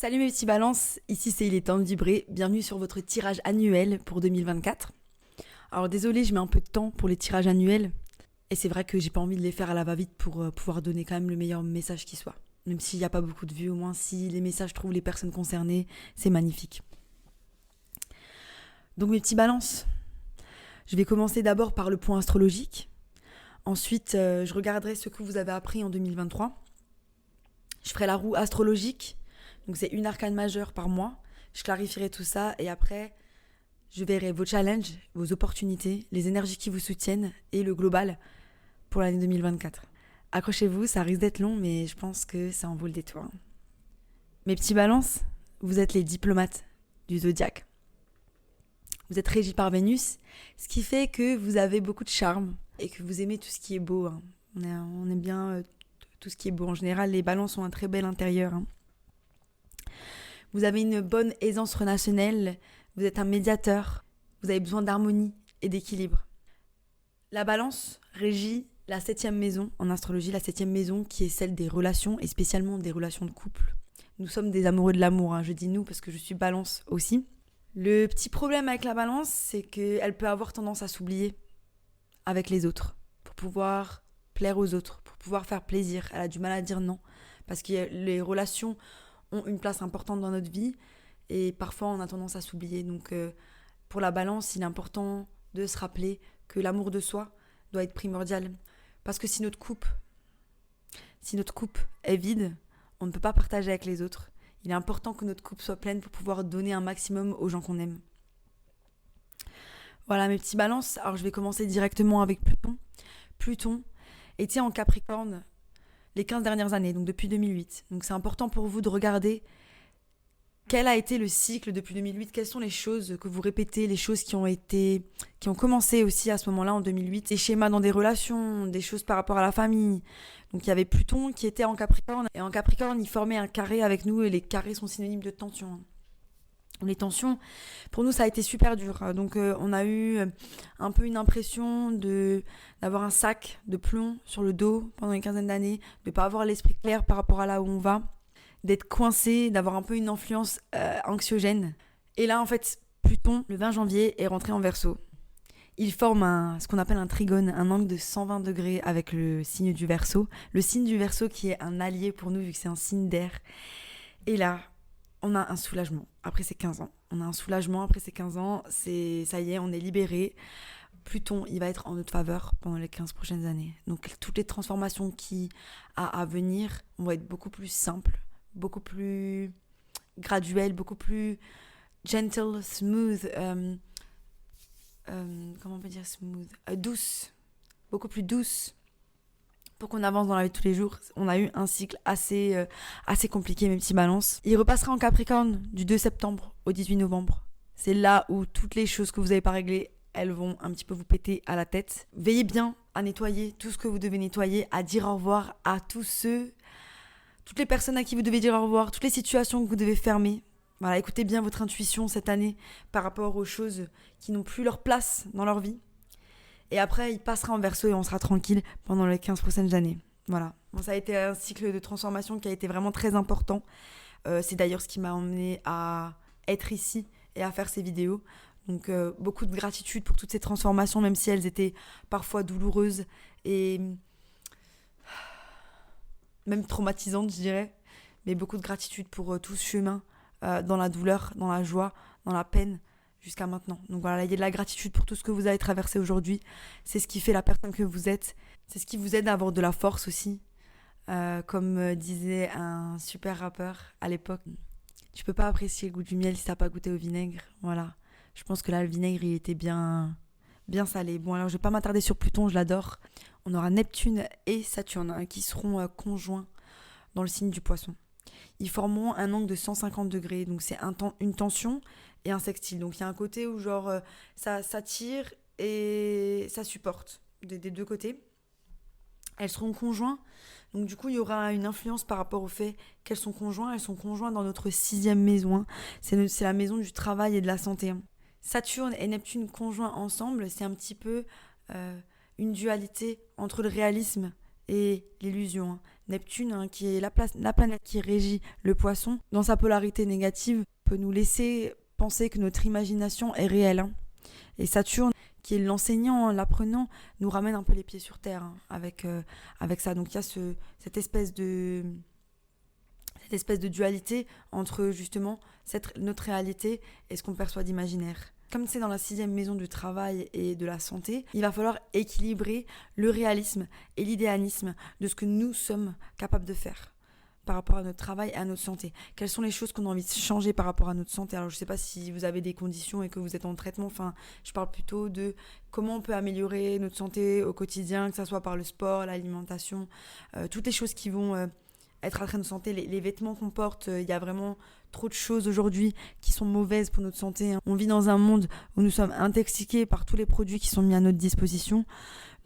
Salut mes petits balances, ici c'est Il est temps de vibrer, bienvenue sur votre tirage annuel pour 2024. Alors désolé, je mets un peu de temps pour les tirages annuels, et c'est vrai que j'ai pas envie de les faire à la va-vite pour pouvoir donner quand même le meilleur message qui soit. Même s'il n'y a pas beaucoup de vues, au moins si les messages trouvent les personnes concernées, c'est magnifique. Donc mes petits balances, je vais commencer d'abord par le point astrologique. Ensuite, je regarderai ce que vous avez appris en 2023. Je ferai la roue astrologique. Donc c'est une arcane majeure par mois. Je clarifierai tout ça et après, je verrai vos challenges, vos opportunités, les énergies qui vous soutiennent et le global pour l'année 2024. Accrochez-vous, ça risque d'être long, mais je pense que ça en vaut le détour. Mes petits balances, vous êtes les diplomates du zodiaque. Vous êtes régis par Vénus, ce qui fait que vous avez beaucoup de charme et que vous aimez tout ce qui est beau. On aime bien tout ce qui est beau. En général, les balances ont un très bel intérieur. Vous avez une bonne aisance relationnelle, vous êtes un médiateur, vous avez besoin d'harmonie et d'équilibre. La balance régit la 7e maison en astrologie, la 7e maison qui est celle des relations et spécialement des relations de couple. Nous sommes des amoureux de l'amour, je dis nous parce que je suis balance aussi. Le petit problème avec la balance, c'est qu'elle peut avoir tendance à s'oublier avec les autres pour pouvoir plaire aux autres, pour pouvoir faire plaisir. Elle a du mal à dire non parce que les relations ont une place importante dans notre vie et parfois on a tendance à s'oublier. Donc pour la balance, il est important de se rappeler que l'amour de soi doit être primordial. Parce que si notre coupe est vide, on ne peut pas partager avec les autres. Il est important que notre coupe soit pleine pour pouvoir donner un maximum aux gens qu'on aime. Voilà mes petits balances. Alors je vais commencer directement avec Pluton. Pluton était en Capricorne les 15 dernières années, donc depuis 2008. Donc c'est important pour vous de regarder quel a été le cycle depuis 2008, quelles sont les choses que vous répétez, les choses qui ont commencé aussi à ce moment-là en 2008, des schémas dans des relations, des choses par rapport à la famille. Donc il y avait Pluton qui était en Capricorne, et en Capricorne il formait un carré avec nous, et les carrés sont synonymes de tension. Les tensions, pour nous, ça a été super dur. Donc, on a eu un peu une impression d'avoir un sac de plomb sur le dos pendant une quinzaine d'années, de pas avoir l'esprit clair par rapport à là où on va, d'être coincé, d'avoir un peu une influence anxiogène. Et là, en fait, Pluton, le 20 janvier, est rentré en Verseau. Il forme ce qu'on appelle un trigone, un angle de 120 degrés avec le signe du Verseau. Le signe du Verseau qui est un allié pour nous, vu que c'est un signe d'air. Et là, on a un soulagement après ces 15 ans. On a un soulagement après ces 15 ans. Ça y est, on est libéré. Pluton, il va être en notre faveur pendant les 15 prochaines années. Donc, toutes les transformations qui a à venir vont être beaucoup plus simples, beaucoup plus graduelles, beaucoup plus gentle, smooth. Comment on peut dire smooth, douce. Beaucoup plus douce. Pour qu'on avance dans la vie de tous les jours. On a eu un cycle assez compliqué, mes petits balances. Il repassera en Capricorne du 2 septembre au 18 novembre. C'est là où toutes les choses que vous n'avez pas réglées, elles vont un petit peu vous péter à la tête. Veillez bien à nettoyer tout ce que vous devez nettoyer, à dire au revoir à toutes les personnes à qui vous devez dire au revoir, toutes les situations que vous devez fermer. Voilà, écoutez bien votre intuition cette année par rapport aux choses qui n'ont plus leur place dans leur vie. Et après, il passera en Verseau et on sera tranquille pendant les 15 prochaines années. Voilà. Bon, ça a été un cycle de transformation qui a été vraiment très important. C'est d'ailleurs ce qui m'a emmené à être ici et à faire ces vidéos. Donc, beaucoup de gratitude pour toutes ces transformations, même si elles étaient parfois douloureuses et même traumatisantes, je dirais. Mais beaucoup de gratitude pour tout ce chemin dans la douleur, dans la joie, dans la peine, jusqu'à maintenant. Donc voilà, il y a de la gratitude pour tout ce que vous avez traversé aujourd'hui. C'est ce qui fait la personne que vous êtes. C'est ce qui vous aide à avoir de la force aussi. Comme disait un super rappeur à l'époque, tu peux pas apprécier le goût du miel si t'as pas goûté au vinaigre. Voilà. Je pense que là, le vinaigre, il était bien salé. Bon, alors je vais pas m'attarder sur Pluton, je l'adore. On aura Neptune et Saturne qui seront conjoints dans le signe du Poisson. Ils formeront un angle de 150 degrés. Donc c'est une tension et un sextile. Donc il y a un côté où genre ça tire et ça supporte des deux côtés. Elles seront conjoints. Donc du coup, il y aura une influence par rapport au fait qu'elles sont conjoints. Elles sont conjoints dans notre 6e maison. C'est la maison du travail et de la santé. Saturne et Neptune conjoints ensemble, c'est un petit peu une dualité entre le réalisme et l'illusion. Neptune, qui est la planète qui régit le poisson, dans sa polarité négative, peut nous laisser penser que notre imagination est réelle. Et Saturne, qui est l'enseignant, l'apprenant, nous ramène un peu les pieds sur terre avec ça. Donc il y a cette espèce de dualité entre justement notre réalité et ce qu'on perçoit d'imaginaire. Comme c'est dans la 6e maison du travail et de la santé, il va falloir équilibrer le réalisme et l'idéalisme de ce que nous sommes capables de faire par rapport à notre travail et à notre santé. Quelles sont les choses qu'on a envie de changer par rapport à notre santé? Alors je ne sais pas si vous avez des conditions et que vous êtes en traitement, je parle plutôt de comment on peut améliorer notre santé au quotidien, que ce soit par le sport, l'alimentation, toutes les choses qui vont être à notre santé, les vêtements qu'on porte, il y a vraiment trop de choses aujourd'hui qui sont mauvaises pour notre santé. On vit dans un monde où nous sommes intoxiqués par tous les produits qui sont mis à notre disposition.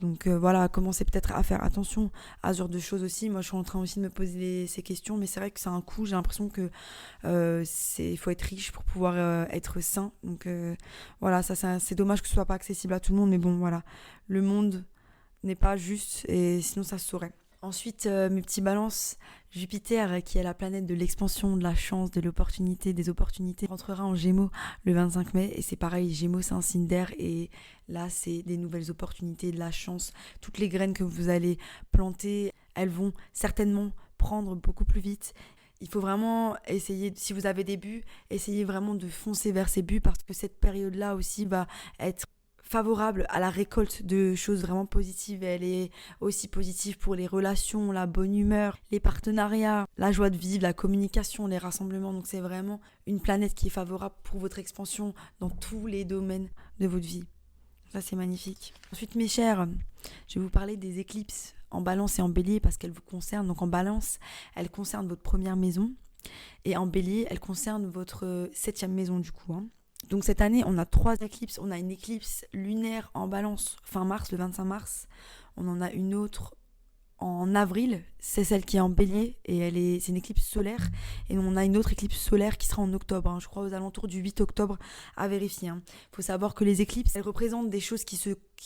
Donc voilà, commencez peut-être à faire attention à ce genre de choses aussi. Moi, je suis en train aussi de me poser ces questions, mais c'est vrai que c'est un coût. J'ai l'impression que il faut être riche pour pouvoir être sain. Donc voilà, c'est dommage que ce soit pas accessible à tout le monde, mais bon, voilà. Le monde n'est pas juste et sinon ça se saurait. Ensuite, mes petits balances, Jupiter, qui est la planète de l'expansion, de la chance, de l'opportunité, des opportunités, rentrera en Gémeaux le 25 mai. Et c'est pareil, Gémeaux, c'est un signe d'air. Et là, c'est des nouvelles opportunités, de la chance. Toutes les graines que vous allez planter, elles vont certainement prendre beaucoup plus vite. Il faut vraiment essayer, si vous avez des buts, essayez vraiment de foncer vers ces buts parce que cette période-là aussi va être favorable à la récolte de choses vraiment positives. Elle est aussi positive pour les relations, la bonne humeur, les partenariats, la joie de vivre, la communication, les rassemblements. Donc c'est vraiment une planète qui est favorable pour votre expansion dans tous les domaines de votre vie. Ça, c'est magnifique. Ensuite, mes chers, je vais vous parler des éclipses en Balance et en Bélier parce qu'elles vous concernent. Donc en Balance, elles concernent votre première maison et en Bélier, elles concernent votre 7e maison du coup. Donc cette année, on a 3 éclipses. On a une éclipse lunaire en Balance fin mars, le 25 mars. On en a une autre en avril, c'est celle qui est en Bélier et c'est une éclipse solaire. Et on a une autre éclipse solaire qui sera en octobre, je crois aux alentours du 8 octobre à vérifier. Faut savoir que les éclipses, elles représentent des choses qui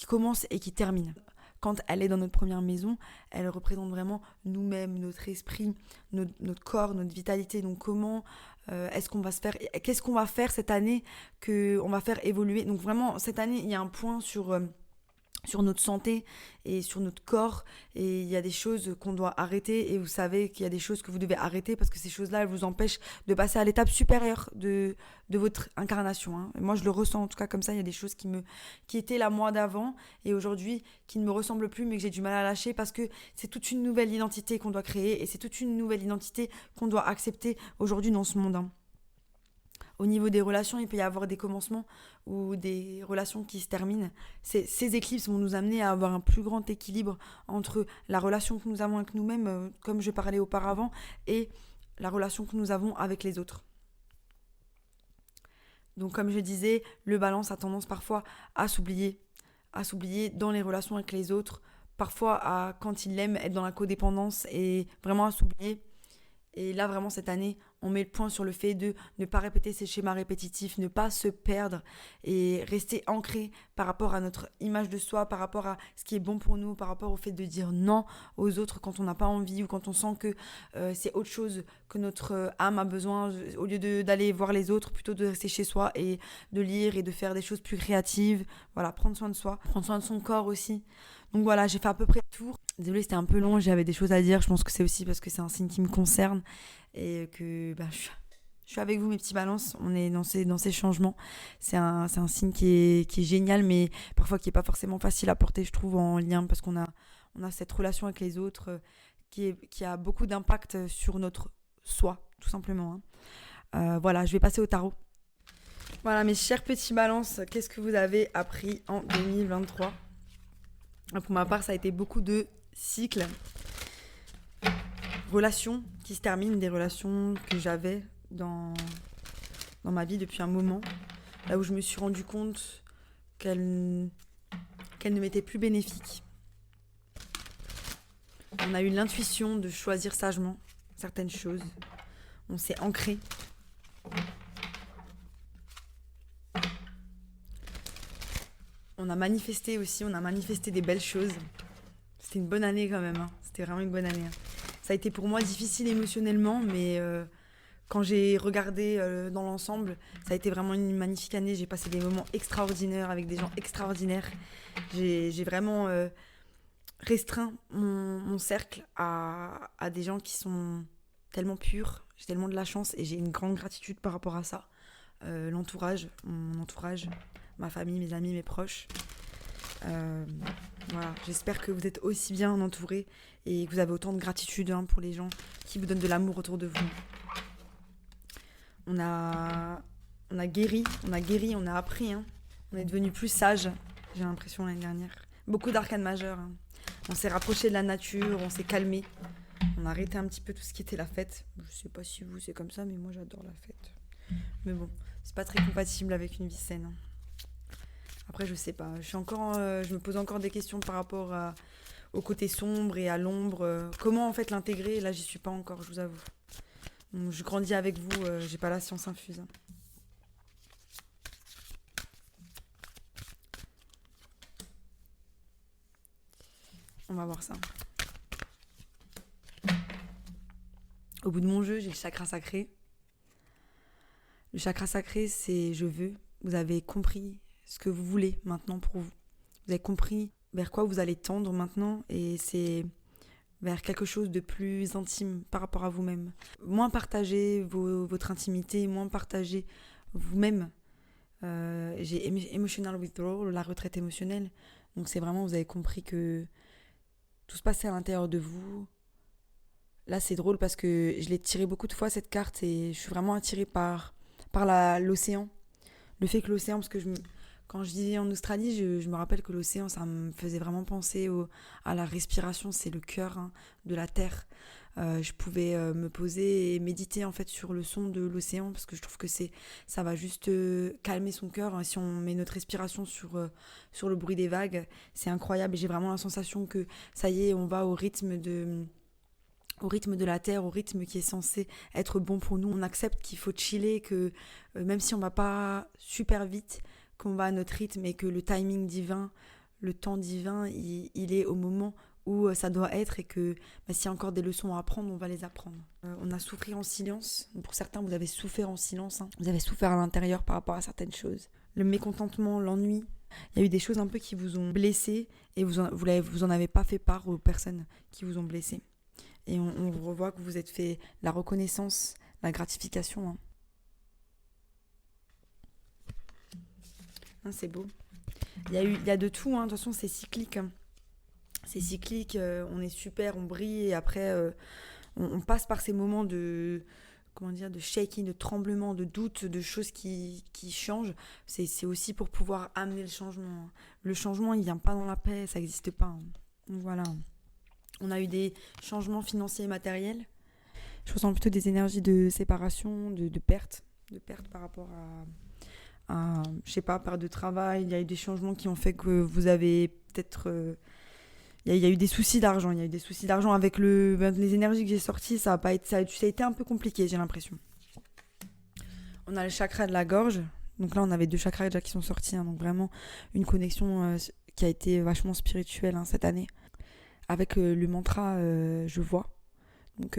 commencent et qui terminent. Quand elle est dans notre première maison, elle représente vraiment nous-mêmes, notre esprit, notre corps, notre vitalité. Donc comment est-ce qu'on va se faire, qu'est-ce qu'on va faire cette année qu'on va faire évoluer. Donc vraiment, cette année, il y a un point sur notre santé et sur notre corps et il y a des choses qu'on doit arrêter et vous savez qu'il y a des choses que vous devez arrêter parce que ces choses-là, elles vous empêchent de passer à l'étape supérieure de votre incarnation. Moi, je le ressens en tout cas comme ça. Il y a des choses qui étaient là moi d'avant et aujourd'hui qui ne me ressemblent plus mais que j'ai du mal à lâcher parce que c'est toute une nouvelle identité qu'on doit créer et c'est toute une nouvelle identité qu'on doit accepter aujourd'hui dans ce monde. Au niveau des relations, il peut y avoir des commencements ou des relations qui se terminent. Ces éclipses vont nous amener à avoir un plus grand équilibre entre la relation que nous avons avec nous-mêmes, comme je parlais auparavant, et la relation que nous avons avec les autres. Donc comme je disais, le Balance a tendance parfois à s'oublier dans les relations avec les autres, parfois quand il aime être dans la codépendance et vraiment à s'oublier. Et là, vraiment, cette année, on met le point sur le fait de ne pas répéter ces schémas répétitifs, ne pas se perdre et rester ancré par rapport à notre image de soi, par rapport à ce qui est bon pour nous, par rapport au fait de dire non aux autres quand on n'a pas envie ou quand on sent que c'est autre chose que notre âme a besoin. Au lieu d'aller voir les autres, plutôt de rester chez soi et de lire et de faire des choses plus créatives. Voilà, prendre soin de soi, prendre soin de son corps aussi. Donc voilà, j'ai fait à peu près le tour. Désolée, c'était un peu long, j'avais des choses à dire. Je pense que c'est aussi parce que c'est un signe qui me concerne et que je suis avec vous, mes petits balances. On est dans ces changements. C'est un signe qui est génial, mais parfois qui n'est pas forcément facile à porter, je trouve, en lien parce qu'on a cette relation avec les autres qui a beaucoup d'impact sur notre soi, tout simplement. Voilà, je vais passer au tarot. Voilà, mes chers petits balances, qu'est-ce que vous avez appris en 2023 ? Pour ma part, ça a été beaucoup de cycles, relations qui se terminent, des relations que j'avais dans ma vie depuis un moment, là où je me suis rendu compte qu'elles ne m'étaient plus bénéfiques. On a eu l'intuition de choisir sagement certaines choses. On s'est ancré. On a manifesté des belles choses. C'était une bonne année quand même, hein. C'était vraiment une bonne année, hein. Ça a été pour moi difficile émotionnellement, mais quand j'ai regardé dans l'ensemble, ça a été vraiment une magnifique année. J'ai passé des moments extraordinaires avec des gens extraordinaires. J'ai vraiment restreint mon cercle à des gens qui sont tellement purs. J'ai tellement de la chance et j'ai une grande gratitude par rapport à ça. L'entourage, mon entourage, ma famille, mes amis, mes proches. Euh, voilà, j'espère que vous êtes aussi bien entourés et que vous avez autant de gratitude, hein, pour les gens qui vous donnent de l'amour autour de vous. On a, on a guéri, on a appris, hein. On est devenu plus sage, j'ai l'impression, l'année dernière. Beaucoup d'arcanes majeures, hein. On s'est rapproché de la nature, on s'est calmé. On a arrêté un petit peu tout ce qui était la fête. Je sais pas si vous c'est comme ça, mais moi j'adore la fête. Mais bon, c'est pas très compatible avec une vie saine, hein. Après, je sais pas. Je me pose encore des questions par rapport au côté sombre et à l'ombre. Comment en fait l'intégrer? Là, j'y suis pas encore, je vous avoue. Donc, je grandis avec vous, j'ai pas la science infuse, hein. On va voir ça. Au bout de mon jeu, j'ai le chakra sacré. Le chakra sacré, c'est je veux. Vous avez compris ce que vous voulez maintenant pour vous. Vous avez compris vers quoi vous allez tendre maintenant et c'est vers quelque chose de plus intime par rapport à vous-même. Moins partager votre intimité, moins partager vous-même. J'ai emotional withdrawal, la retraite émotionnelle. Donc c'est vraiment, vous avez compris que tout se passait à l'intérieur de vous. Là, c'est drôle parce que je l'ai tiré beaucoup de fois, cette carte, et je suis vraiment attirée par l'océan. Le fait que l'océan, parce que quand je vivais en Australie, je me rappelle que l'océan, ça me faisait vraiment penser à la respiration, c'est le cœur, hein, de la terre. Je pouvais me poser et méditer en fait sur le son de l'océan parce que je trouve que ça va juste calmer son cœur, hein. Si on met notre respiration sur le bruit des vagues, c'est incroyable et j'ai vraiment la sensation que ça y est, on va au rythme de la terre, au rythme qui est censé être bon pour nous. On accepte qu'il faut chiller, que même si on va pas super vite, qu'on va à notre rythme et que le timing divin, le temps divin, il est au moment où ça doit être et que s'il y a encore des leçons à apprendre, on va les apprendre. On a souffert en silence. Pour certains, vous avez souffert en silence, hein. Vous avez souffert à l'intérieur par rapport à certaines choses. Le mécontentement, l'ennui. Il y a eu des choses un peu qui vous ont blessé et vous en avez pas fait part aux personnes qui vous ont blessé. Et on revoit que vous êtes fait la reconnaissance, la gratification, hein. Hein, c'est beau. Il y a de tout, hein. De toute façon, c'est cyclique, hein. C'est cyclique, on est super, on brille, et après, on passe par ces moments de shaking, de tremblement, de doute, de choses qui changent. C'est aussi pour pouvoir amener le changement. Le changement, il vient pas dans la paix, ça n'existe pas, hein. Donc voilà. On a eu des changements financiers et matériels. Je ressens plutôt des énergies de séparation, de perte par rapport je sais pas, part de travail. Il y a eu des changements qui ont fait que vous avez peut-être... il y a eu des soucis d'argent. Il y a eu des soucis d'argent avec les énergies que j'ai sorties. Ça a été un peu compliqué, j'ai l'impression. On a le chakra de la gorge. Donc là, on avait 2 chakras déjà qui sont sortis, hein. Donc vraiment, une connexion qui a été vachement spirituelle, hein, cette année. Avec le mantra je vois. Donc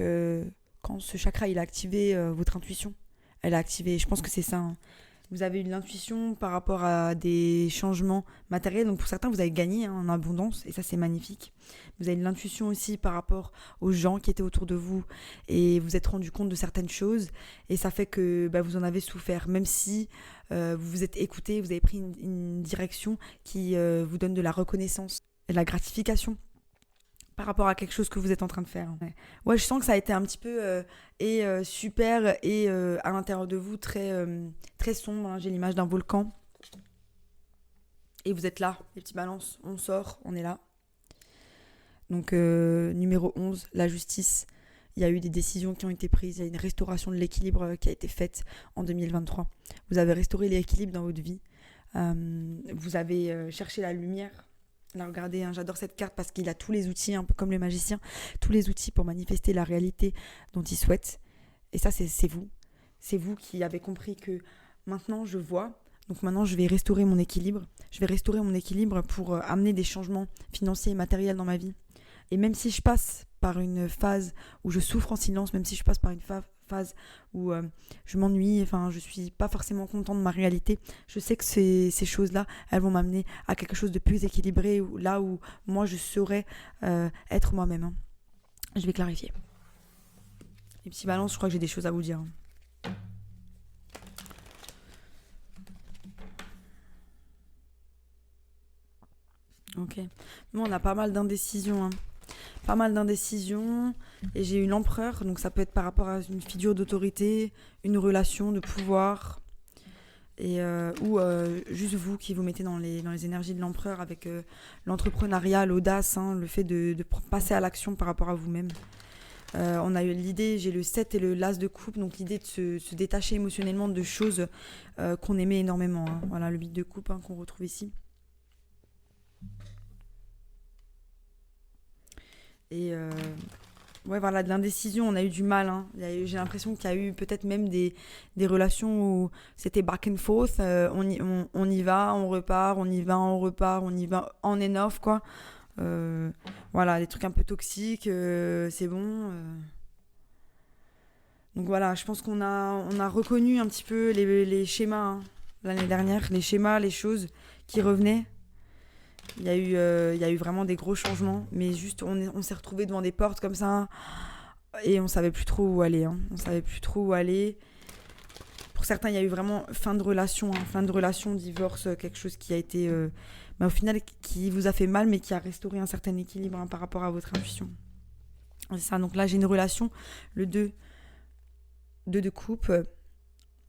quand ce chakra il a activé, votre intuition, elle a activé, je pense que c'est ça, hein. Vous avez eu de l'intuition par rapport à des changements matériels. Donc pour certains, vous avez gagné, hein, en abondance et ça c'est magnifique. Vous avez de l'intuition aussi par rapport aux gens qui étaient autour de vous et vous êtes rendu compte de certaines choses et ça fait que vous en avez souffert. Même si vous vous êtes écouté, vous avez pris une direction qui vous donne de la reconnaissance et de la gratification par rapport à quelque chose que vous êtes en train de faire. Ouais, je sens que ça a été un petit peu super et à l'intérieur de vous très, très sombre, hein. J'ai l'image d'un volcan. Et vous êtes là, les petits balances. On sort, on est là. Donc numéro 11, la justice. Il y a eu des décisions qui ont été prises. Il y a une restauration de l'équilibre qui a été faite en 2023. Vous avez restauré l'équilibre dans votre vie. Vous avez cherché la lumière. Là, regardez, hein, j'adore cette carte parce qu'il a tous les outils, un peu comme le magicien, tous les outils pour manifester la réalité dont il souhaite. Et ça, c'est vous. C'est vous qui avez compris que maintenant, je vois. Donc maintenant, je vais restaurer mon équilibre. Je vais restaurer mon équilibre pour amener des changements financiers et matériels dans ma vie. Et même si je passe par une phase où je souffre en silence, même si je passe par une phase où je m'ennuie, enfin je suis pas forcément contente de ma réalité, je sais que ces choses-là, elles vont m'amener à quelque chose de plus équilibré, là où moi je saurais être moi-même. Hein. Je vais clarifier. Les petits balances, je crois que j'ai des choses à vous dire. Hein. Ok. Nous, on a pas mal d'indécisions. Hein. Pas mal d'indécisions. Et j'ai eu l'empereur, donc ça peut être par rapport à une figure d'autorité, une relation de pouvoir, ou juste vous qui vous mettez dans les énergies de l'empereur avec l'entrepreneuriat, l'audace, hein, le fait de passer à l'action par rapport à vous-même. On a eu l'idée, j'ai le 7 et le l'as de coupe, donc l'idée de se détacher émotionnellement de choses qu'on aimait énormément. Hein. Voilà, le 8 de coupe hein, qu'on retrouve ici. Et ouais, voilà, de l'indécision, on a eu du mal. Hein. J'ai l'impression qu'il y a eu peut-être même des relations où c'était back and forth. On y va, on repart, on y va, on repart, on y va on and off, quoi. Voilà, des trucs un peu toxiques, c'est bon. Donc voilà, je pense on a reconnu un petit peu les schémas hein, l'année dernière, les schémas, les choses qui revenaient. Il y a eu vraiment des gros changements, mais juste on s'est retrouvés devant des portes comme ça et on savait plus trop où aller. Hein. On savait plus trop où aller. Pour certains, il y a eu vraiment fin de relation, hein, fin de relation, divorce, quelque chose qui a été, au final, qui vous a fait mal, mais qui a restauré un certain équilibre hein, par rapport à votre intuition. C'est ça. Donc là, j'ai une relation, le 2 de coupe,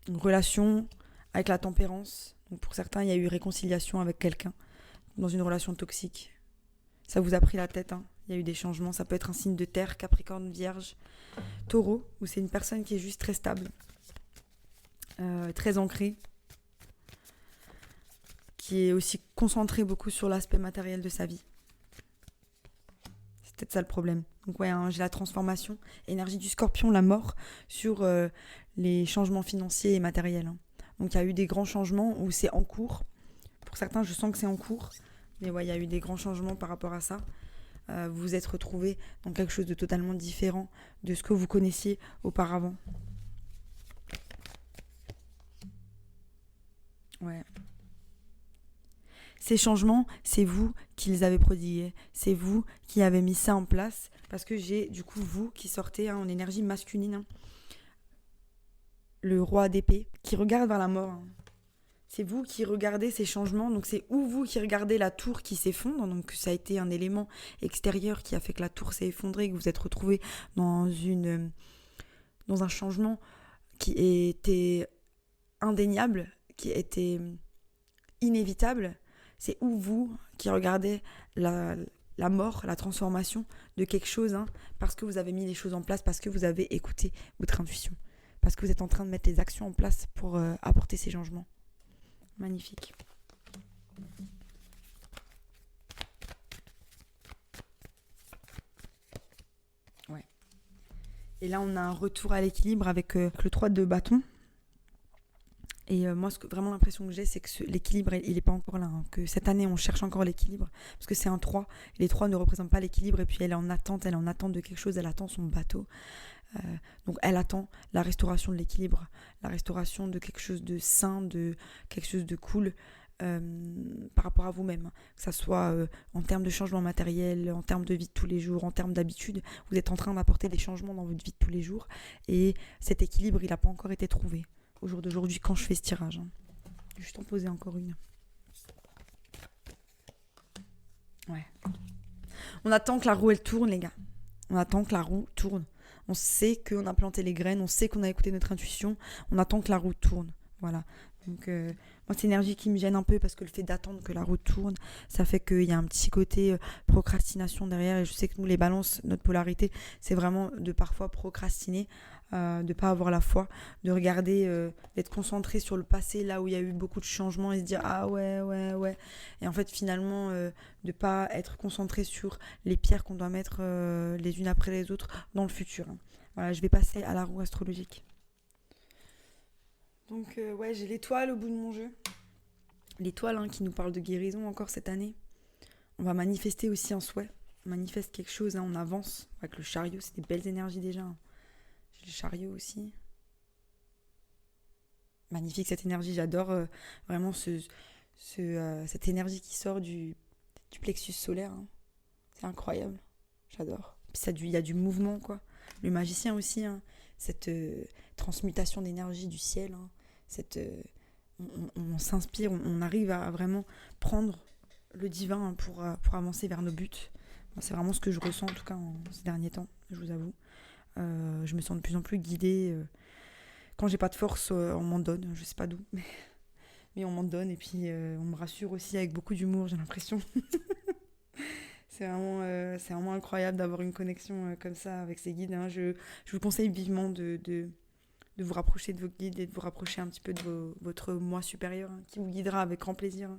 une relation avec la tempérance. Donc pour certains, il y a eu réconciliation avec quelqu'un dans une relation toxique. Ça vous a pris la tête, hein. Il y a eu des changements. Ça peut être un signe de terre, Capricorne, Vierge, Taureau, où c'est une personne qui est juste très stable, très ancrée, qui est aussi concentrée beaucoup sur l'aspect matériel de sa vie. C'est peut-être ça le problème. Donc ouais, hein, j'ai la transformation, énergie du Scorpion, la mort, sur les changements financiers et matériels. Hein. Donc il y a eu des grands changements où c'est en cours. Pour certains, je sens que c'est en cours. Mais ouais, il y a eu des grands changements par rapport à ça. Vous vous êtes retrouvés dans quelque chose de totalement différent de ce que vous connaissiez auparavant. Ouais. Ces changements, c'est vous qui les avez prodigués. C'est vous qui avez mis ça en place. Parce que j'ai, du coup, vous qui sortez hein, en énergie masculine. Hein, le roi d'épée qui regarde vers la mort. Hein. C'est vous qui regardez ces changements, donc c'est ou vous qui regardez la tour qui s'effondre, donc ça a été un élément extérieur qui a fait que la tour s'est effondrée, que vous êtes retrouvé dans un changement qui était indéniable, qui était inévitable. C'est ou vous qui regardez la mort, la transformation de quelque chose, hein, parce que vous avez mis les choses en place, parce que vous avez écouté votre intuition, parce que vous êtes en train de mettre les actions en place pour apporter ces changements. Magnifique. Ouais. Et là, on a un retour à l'équilibre avec le 3 de bâton. Et moi, vraiment l'impression que j'ai, c'est que l'équilibre, il n'est pas encore là. Hein. Que cette année, on cherche encore l'équilibre. Parce que c'est un 3. Et les 3 ne représentent pas l'équilibre. Et puis, elle est en attente de quelque chose. Elle attend son bateau. Donc, elle attend la restauration de l'équilibre. La restauration de quelque chose de sain, de quelque chose de cool. Par rapport à vous-même, que ça soit en termes de changement matériel, en termes de vie de tous les jours, en termes d'habitude, vous êtes en train d'apporter des changements dans votre vie de tous les jours et cet équilibre, il n'a pas encore été trouvé au jour d'aujourd'hui quand je fais ce tirage. Hein. Je vais juste en poser encore une. Ouais. On attend que la roue, elle tourne, les gars. On attend que la roue tourne. On sait qu'on a planté les graines, on sait qu'on a écouté notre intuition, on attend que la roue tourne. Voilà. Donc, moi, c'est l'énergie qui me gêne un peu parce que le fait d'attendre que la roue tourne, ça fait qu'il y a un petit côté procrastination derrière. Et je sais que nous, les balances, notre polarité, c'est vraiment de parfois procrastiner, de ne pas avoir la foi, de regarder, d'être concentré sur le passé, là où il y a eu beaucoup de changements et se dire « Ah ouais. » Et en fait, finalement, de ne pas être concentré sur les pierres qu'on doit mettre les unes après les autres dans le futur. Hein. Voilà, je vais passer à la roue astrologique. Donc ouais, j'ai l'étoile au bout de mon jeu. L'étoile hein, qui nous parle de guérison encore cette année. On va manifester aussi un souhait. manifeste quelque chose, hein, on avance. Avec le chariot, c'est des belles énergies déjà. Hein. J'ai le chariot aussi. Magnifique cette énergie, j'adore vraiment cette énergie qui sort du plexus solaire. Hein. C'est incroyable, j'adore. Puis il y a du mouvement, quoi. Le magicien aussi, hein, cette transmutation d'énergie du ciel. Hein, on s'inspire, on arrive à vraiment prendre le divin hein, pour avancer vers nos buts. C'est vraiment ce que je ressens en tout cas ces derniers temps, je vous avoue. Je me sens de plus en plus guidée. Quand j'ai pas de force, on m'en donne, je sais pas d'où, mais on m'en donne et puis on me rassure aussi avec beaucoup d'humour, j'ai l'impression. C'est vraiment incroyable d'avoir une connexion comme ça avec ces guides. Hein. Je vous conseille vivement de vous rapprocher de vos guides et de vous rapprocher un petit peu de votre moi supérieur hein, qui vous guidera avec grand plaisir hein,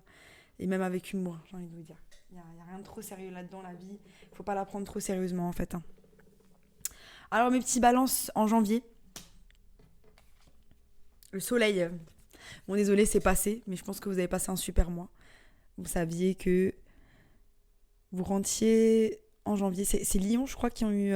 et même avec humour, j'ai envie de vous dire. Il n'y a rien de trop sérieux là-dedans, la vie. Il ne faut pas la prendre trop sérieusement en fait. Hein. Alors mes petits balances en janvier. Le soleil. Bon désolé c'est passé, mais je pense que vous avez passé un super mois. Vous saviez que vous rentiez en janvier. C'est Lion, je crois, qui ont eu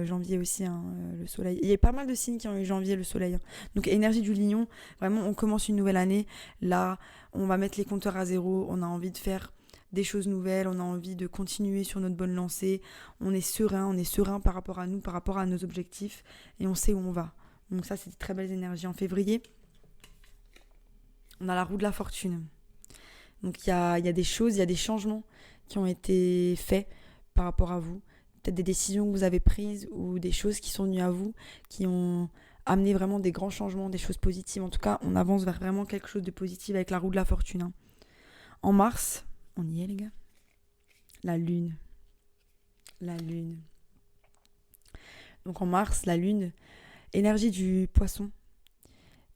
janvier aussi, hein, le soleil. Il y a pas mal de signes qui ont eu janvier, le soleil. Hein. Donc, énergie du Lion, vraiment, on commence une nouvelle année. Là, on va mettre les compteurs à zéro. On a envie de faire des choses nouvelles. On a envie de continuer sur notre bonne lancée. On est serein par rapport à nous, par rapport à nos objectifs. Et on sait où on va. Donc, ça, c'est de très belles énergies. En février, on a la roue de la fortune. Donc, il y a des choses, il y a des changements qui ont été faits par rapport à vous. Peut-être des décisions que vous avez prises ou des choses qui sont venues à vous, qui ont amené vraiment des grands changements, des choses positives. En tout cas, on avance vers vraiment quelque chose de positif avec la roue de la fortune. Hein. En mars, on y est les gars. La lune. La lune. Donc en mars, la lune, énergie du poisson.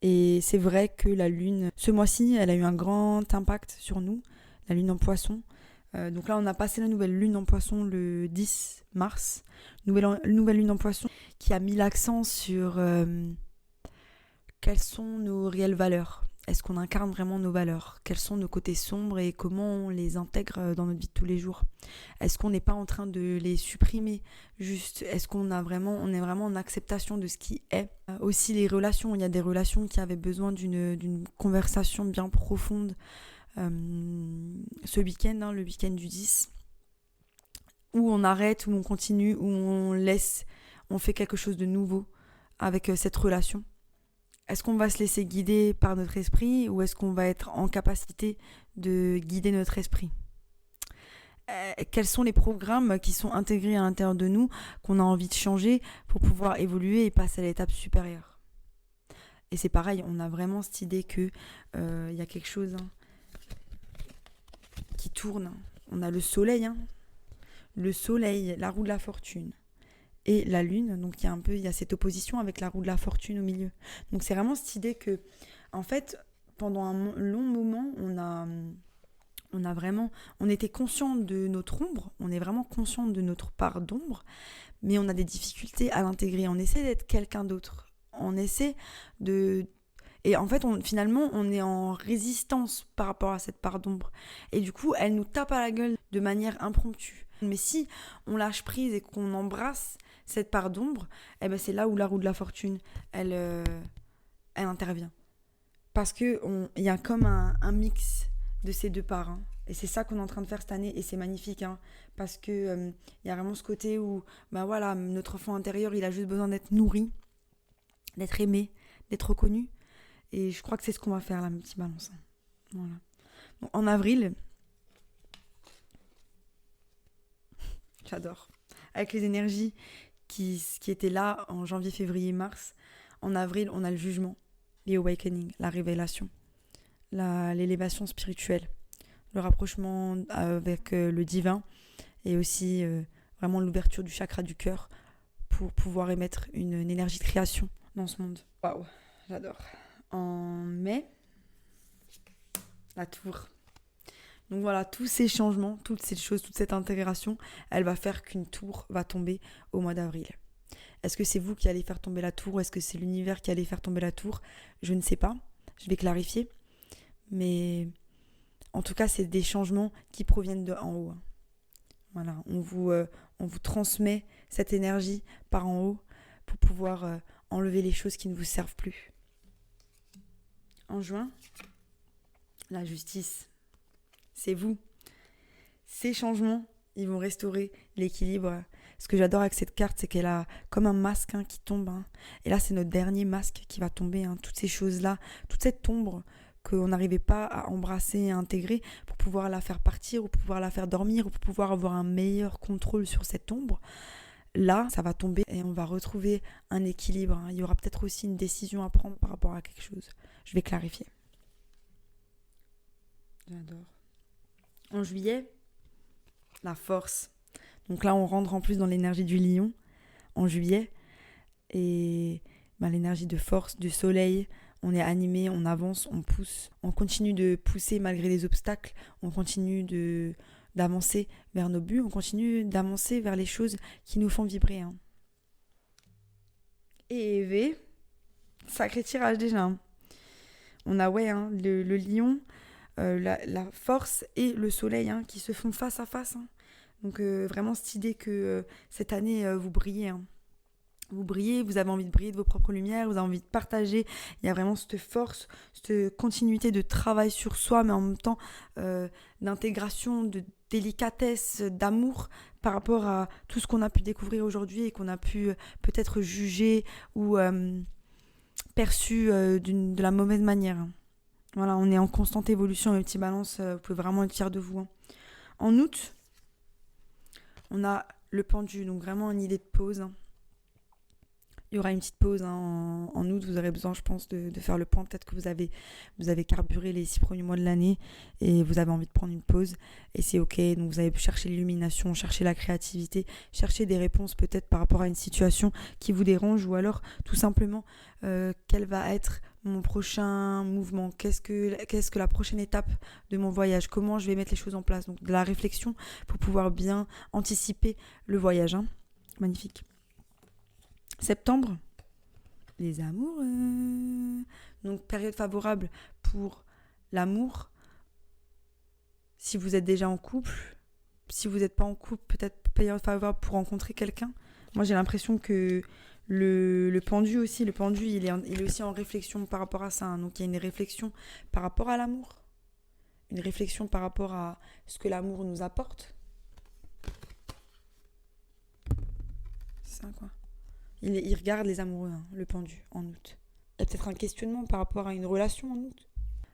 Et c'est vrai que la lune, ce mois-ci, elle a eu un grand impact sur nous. La lune en poisson. Donc là, on a passé la nouvelle lune en poisson le 10 mars. Nouvelle lune en poisson qui a mis l'accent sur quelles sont nos réelles valeurs. Est-ce qu'on incarne vraiment nos valeurs ? Quels sont nos côtés sombres et comment on les intègre dans notre vie de tous les jours ? Est-ce qu'on n'est pas en train de les supprimer ? Juste, est-ce qu'on est vraiment en acceptation de ce qui est ? Aussi les relations, il y a des relations qui avaient besoin d'une conversation bien profonde. Ce week-end, hein, le week-end du 10, où on arrête, où on continue, où on fait quelque chose de nouveau avec cette relation. Est-ce qu'on va se laisser guider par notre esprit ou est-ce qu'on va être en capacité de guider notre esprit ? Quels sont les programmes qui sont intégrés à l'intérieur de nous qu'on a envie de changer pour pouvoir évoluer et passer à l'étape supérieure ? Et c'est pareil, on a vraiment cette idée que y a quelque chose... Hein, qui tourne. On a le soleil, la roue de la fortune et la lune. Donc il y a cette opposition avec la roue de la fortune au milieu. Donc c'est vraiment cette idée que, en fait, pendant un long moment, on était conscient de notre ombre, on est vraiment conscient de notre part d'ombre, mais on a des difficultés à l'intégrer. On essaie d'être quelqu'un d'autre. On essaie de... Et en fait, finalement, on est en résistance par rapport à cette part d'ombre. Et du coup, elle nous tape à la gueule de manière impromptue. Mais si on lâche prise et qu'on embrasse cette part d'ombre, eh ben c'est là où la roue de la fortune, elle intervient. Parce qu'il y a comme un mix de ces deux parts. Hein. Et c'est ça qu'on est en train de faire cette année. Et c'est magnifique. Hein, parce qu'il y a vraiment ce côté où notre enfant intérieur, il a juste besoin d'être nourri, d'être aimé, d'être reconnu. Et je crois que c'est ce qu'on va faire là, mes petits balances. Voilà. Donc, en avril, j'adore. Avec les énergies qui étaient là en janvier, février, mars. En avril, on a le jugement, les awakening, la révélation, l'élévation spirituelle, le rapprochement avec le divin et aussi vraiment l'ouverture du chakra du cœur pour pouvoir émettre une énergie de création dans ce monde. Waouh, j'adore. En mai, la tour. Donc voilà, tous ces changements, toutes ces choses, toute cette intégration, elle va faire qu'une tour va tomber au mois d'avril. Est-ce que c'est vous qui allez faire tomber la tour ou est-ce que c'est l'univers qui allait faire tomber la tour ? Je ne sais pas, je vais clarifier. Mais en tout cas, c'est des changements qui proviennent de en haut. Voilà, on vous transmet cette énergie par en haut pour pouvoir enlever les choses qui ne vous servent plus. En juin, la justice, c'est vous. Ces changements, ils vont restaurer l'équilibre. Ce que j'adore avec cette carte, c'est qu'elle a comme un masque qui tombe. Et là, c'est notre dernier masque qui va tomber. Toutes ces choses-là, toute cette ombre qu'on n'arrivait pas à embrasser et à intégrer pour pouvoir la faire partir ou pour pouvoir la faire dormir ou pour pouvoir avoir un meilleur contrôle sur cette ombre. Là, ça va tomber et on va retrouver un équilibre. Il y aura peut-être aussi une décision à prendre par rapport à quelque chose. Je vais clarifier. J'adore. En juillet, la force. Donc là, on rentre en plus dans l'énergie du lion en juillet. Et l'énergie de force, du soleil, on est animé, on avance, on pousse. On continue de pousser malgré les obstacles. On continue d'avancer vers nos buts. On continue d'avancer vers les choses qui nous font vibrer. Et Eve, sacré tirage déjà. On a le lion, la force et le soleil qui se font face à face. Donc vraiment cette idée que cette année, vous brillez. Vous brillez, vous avez envie de briller de vos propres lumières, vous avez envie de partager. Il y a vraiment cette force, cette continuité de travail sur soi, mais en même temps d'intégration, de délicatesse, d'amour par rapport à tout ce qu'on a pu découvrir aujourd'hui et qu'on a pu peut-être juger ou perçu de la mauvaise manière. Voilà, on est en constante évolution, mes petits balances, vous pouvez vraiment être fiers de vous. En août, on a le pendu, donc vraiment une idée de pause. Il y aura une petite pause en août, vous aurez besoin, je pense, de faire le point. Peut-être que vous avez carburé les 6 premiers mois de l'année et vous avez envie de prendre une pause. Et c'est ok, donc vous allez chercher l'illumination, chercher la créativité, chercher des réponses peut-être par rapport à une situation qui vous dérange ou alors tout simplement quel va être mon prochain mouvement, qu'est-ce que la prochaine étape de mon voyage, comment je vais mettre les choses en place. Donc de la réflexion pour pouvoir bien anticiper le voyage. Magnifique. Septembre, les amoureux. Donc période favorable pour l'amour. Si vous êtes déjà en couple, si vous n'êtes pas en couple, peut-être période favorable pour rencontrer quelqu'un. Moi j'ai l'impression que le pendu, il est aussi en réflexion par rapport à ça. Donc il y a une réflexion par rapport à l'amour. Une réflexion par rapport à ce que l'amour nous apporte. C'est ça quoi. Il regarde les amoureux, le pendu, en août. Il y a peut-être un questionnement par rapport à une relation en août.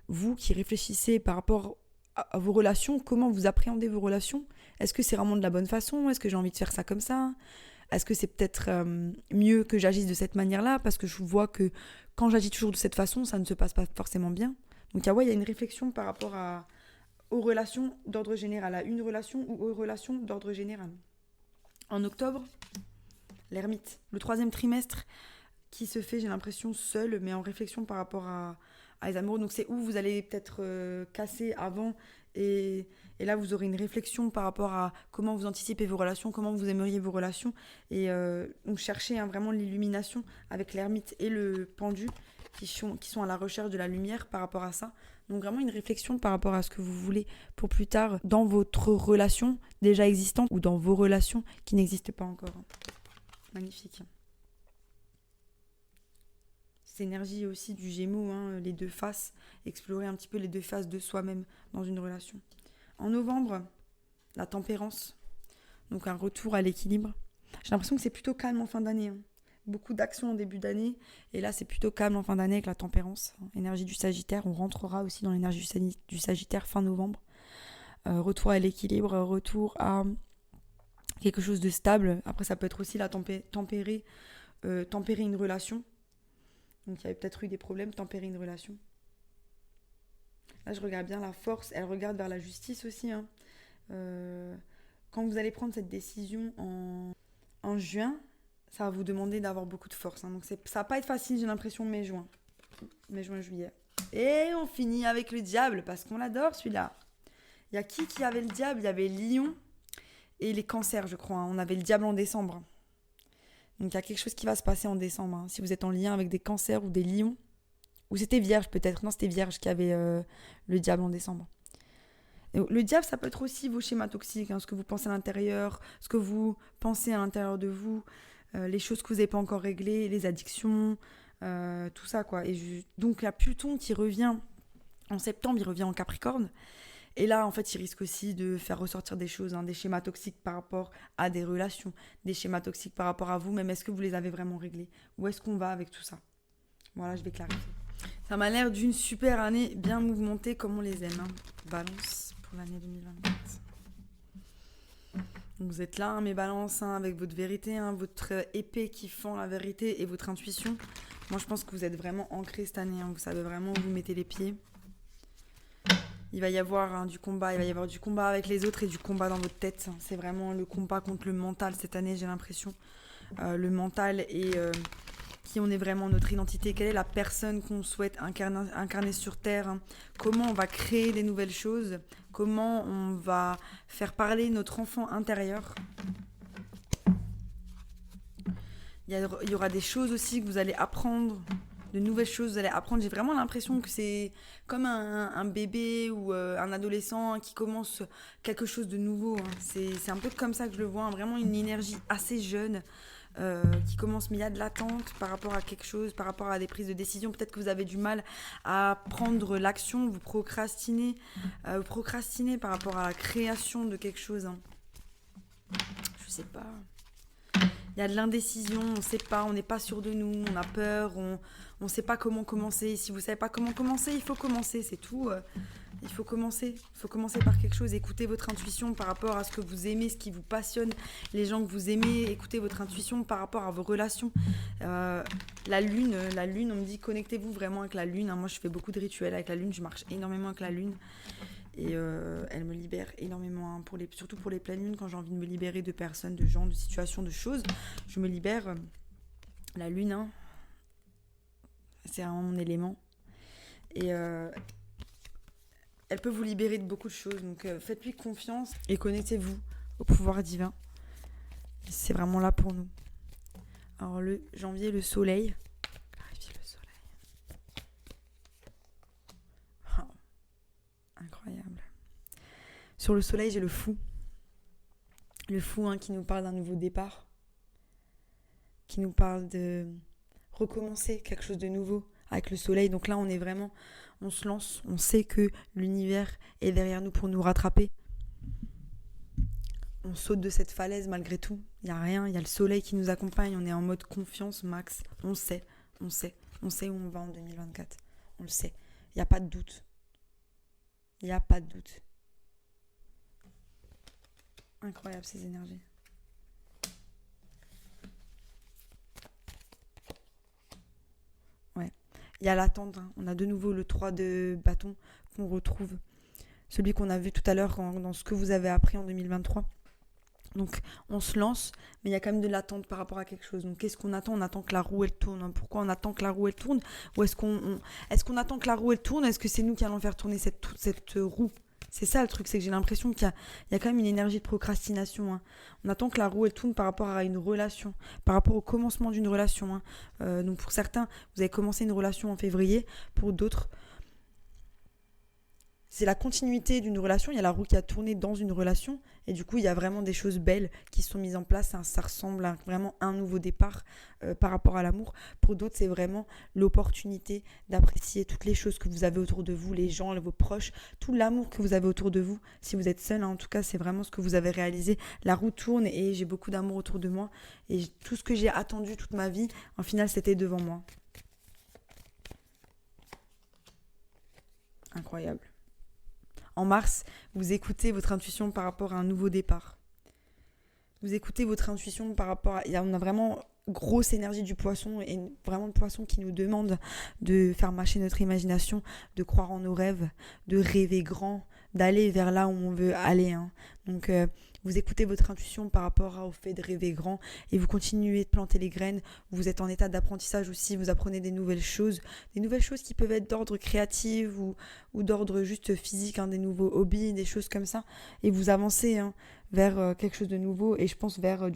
Vous qui réfléchissez par rapport à vos relations, comment vous appréhendez vos relations ? Est-ce que c'est vraiment de la bonne façon ? Est-ce que j'ai envie de faire ça comme ça ? Est-ce que c'est peut-être mieux que j'agisse de cette manière-là ? Parce que je vois que quand j'agis toujours de cette façon, ça ne se passe pas forcément bien. Donc il y a une réflexion par rapport aux relations d'ordre général, à une relation ou aux relations d'ordre général. En octobre, l'ermite, le 3e trimestre qui se fait, j'ai l'impression, seul, mais en réflexion par rapport à les amoureux. Donc c'est où vous allez peut-être casser avant et là vous aurez une réflexion par rapport à comment vous anticipez vos relations, comment vous aimeriez vos relations et donc cherchez vraiment l'illumination avec l'ermite et le pendu qui sont à la recherche de la lumière par rapport à ça. Donc vraiment une réflexion par rapport à ce que vous voulez pour plus tard dans votre relation déjà existante ou dans vos relations qui n'existent pas encore. Magnifique. Cette énergie aussi du Gémeaux, les deux faces, explorer un petit peu les deux faces de soi-même dans une relation. En novembre, la tempérance, donc un retour à l'équilibre. J'ai l'impression que c'est plutôt calme en fin d'année. Beaucoup d'actions en début d'année, et là c'est plutôt calme en fin d'année avec la tempérance. Énergie du Sagittaire, on rentrera aussi dans l'énergie du Sagittaire fin novembre. Retour à l'équilibre, retour à quelque chose de stable. Après ça peut être aussi tempérer une relation. Donc il y avait peut-être eu des problèmes, tempérer une relation. Là je regarde bien la force, elle regarde vers la justice aussi. Quand vous allez prendre cette décision en juin, ça va vous demander d'avoir beaucoup de force. Donc ça va pas être facile, j'ai l'impression, mai, juin, juillet. Et on finit avec le diable, parce qu'on l'adore celui-là. Il y a qui avait le diable ? Il y avait Lion et les cancers, je crois. On avait le diable en décembre. Donc il y a quelque chose qui va se passer en décembre. Si vous êtes en lien avec des cancers ou des lions. Ou c'était vierge peut-être. Non, c'était vierge qui avait le diable en décembre. Et le diable, ça peut être aussi vos schémas toxiques, hein, ce que vous pensez à l'intérieur, ce que vous pensez à l'intérieur de vous, les choses que vous n'avez pas encore réglées, les addictions, tout ça, quoi. Donc, il y a Pluton qui revient en septembre, il revient en Capricorne. Et là, en fait, il risque aussi de faire ressortir des choses, hein, des schémas toxiques par rapport à des relations, des schémas toxiques par rapport à vous, même est-ce que vous les avez vraiment réglés? Où est-ce qu'on va avec tout ça? Voilà, je vais clarifier. Ça m'a l'air d'une super année bien mouvementée comme on les aime. Hein. Balance pour l'année 2024. Donc vous êtes là, hein, mes balances, hein, avec votre vérité, hein, votre épée qui fend la vérité et votre intuition. Moi, je pense que vous êtes vraiment ancrés cette année. Hein, vous savez vraiment où vous mettez les pieds. Il va y avoir du combat. Il va y avoir du combat avec les autres et du combat dans votre tête. C'est vraiment le combat contre le mental cette année, j'ai l'impression. Le mental et qui on est vraiment, notre identité, quelle est la personne qu'on souhaite incarner sur Terre, hein. Comment on va créer des nouvelles choses, comment on va faire parler notre enfant intérieur. Il y aura des choses aussi que vous allez apprendre, de nouvelles choses que vous allez apprendre. J'ai vraiment l'impression que c'est comme un bébé ou un adolescent qui commence quelque chose de nouveau, hein. C'est un peu comme ça que je le vois, hein. Vraiment une énergie assez jeune. Qui commence, mais il y a de l'attente par rapport à quelque chose, par rapport à des prises de décision. Peut-être que vous avez du mal à prendre l'action, vous procrastinez par rapport à la création de quelque chose, hein. Je sais pas. Il y a de l'indécision, on ne sait pas, on n'est pas sûr de nous, on a peur, on ne sait pas comment commencer. Si vous ne savez pas comment commencer, il faut commencer, c'est tout. Il faut commencer par quelque chose. Écoutez votre intuition par rapport à ce que vous aimez, ce qui vous passionne, les gens que vous aimez. Écoutez votre intuition par rapport à vos relations. La lune, on me dit connectez-vous vraiment avec la lune, hein. Moi, je fais beaucoup de rituels avec la lune, je marche énormément avec la lune. Et elle me libère énormément, hein, surtout pour les pleines lunes, quand j'ai envie de me libérer de personnes, de gens, de situations, de choses. Je me libère. La lune, hein, c'est vraiment mon élément. Et elle peut vous libérer de beaucoup de choses. Donc faites-lui confiance et connectez-vous au pouvoir divin. C'est vraiment là pour nous. Alors le janvier, le soleil. Clarifier le soleil. Oh, incroyable. Sur le soleil, j'ai le fou. Le fou, hein, qui nous parle d'un nouveau départ. Qui nous parle de recommencer quelque chose de nouveau avec le soleil. Donc là, on se lance, on sait que l'univers est derrière nous pour nous rattraper. On saute de cette falaise malgré tout. Il n'y a rien, il y a le soleil qui nous accompagne. On est en mode confiance max. On sait où on va en 2024. On le sait. Il n'y a pas de doute. Incroyable ces énergies. Ouais. Il y a l'attente, hein. On a de nouveau le 3 de bâton qu'on retrouve. Celui qu'on a vu tout à l'heure dans ce que vous avez appris en 2023. Donc on se lance, mais il y a quand même de l'attente par rapport à quelque chose. Donc qu'est-ce qu'on attend? On attend que la roue elle tourne, hein. Pourquoi on attend que la roue elle tourne? Ou est-ce qu'on attend que la roue elle tourne? Est-ce que c'est nous qui allons faire tourner cette roue? C'est ça le truc, c'est que j'ai l'impression qu'il y a quand même une énergie de procrastination, hein. On attend que la roue elle tourne par rapport à une relation, par rapport au commencement d'une relation, hein. Donc pour certains, vous avez commencé une relation en février, pour d'autres, c'est la continuité d'une relation. Il y a la roue qui a tourné dans une relation et du coup il y a vraiment des choses belles qui sont mises en place, hein. Ça ressemble à vraiment un nouveau départ par rapport à l'amour. Pour d'autres, c'est vraiment l'opportunité d'apprécier toutes les choses que vous avez autour de vous, les gens, vos proches, tout l'amour que vous avez autour de vous. Si vous êtes seul, hein, en tout cas c'est vraiment ce que vous avez réalisé. La roue tourne et j'ai beaucoup d'amour autour de moi et tout ce que j'ai attendu toute ma vie, en final c'était devant moi. Incroyable. En mars, vous écoutez votre intuition par rapport à un nouveau départ. Vous écoutez votre intuition par rapport à... On a vraiment grosse énergie du poisson et vraiment le poisson qui nous demande de faire marcher notre imagination, de croire en nos rêves, de rêver grand, d'aller vers là où on veut aller, hein. Donc vous écoutez votre intuition par rapport au fait de rêver grand et vous continuez de planter les graines. Vous êtes en état d'apprentissage aussi, vous apprenez des nouvelles choses qui peuvent être d'ordre créatif ou d'ordre juste physique, hein, des nouveaux hobbies, des choses comme ça. Et vous avancez, hein, vers quelque chose de nouveau et je pense vers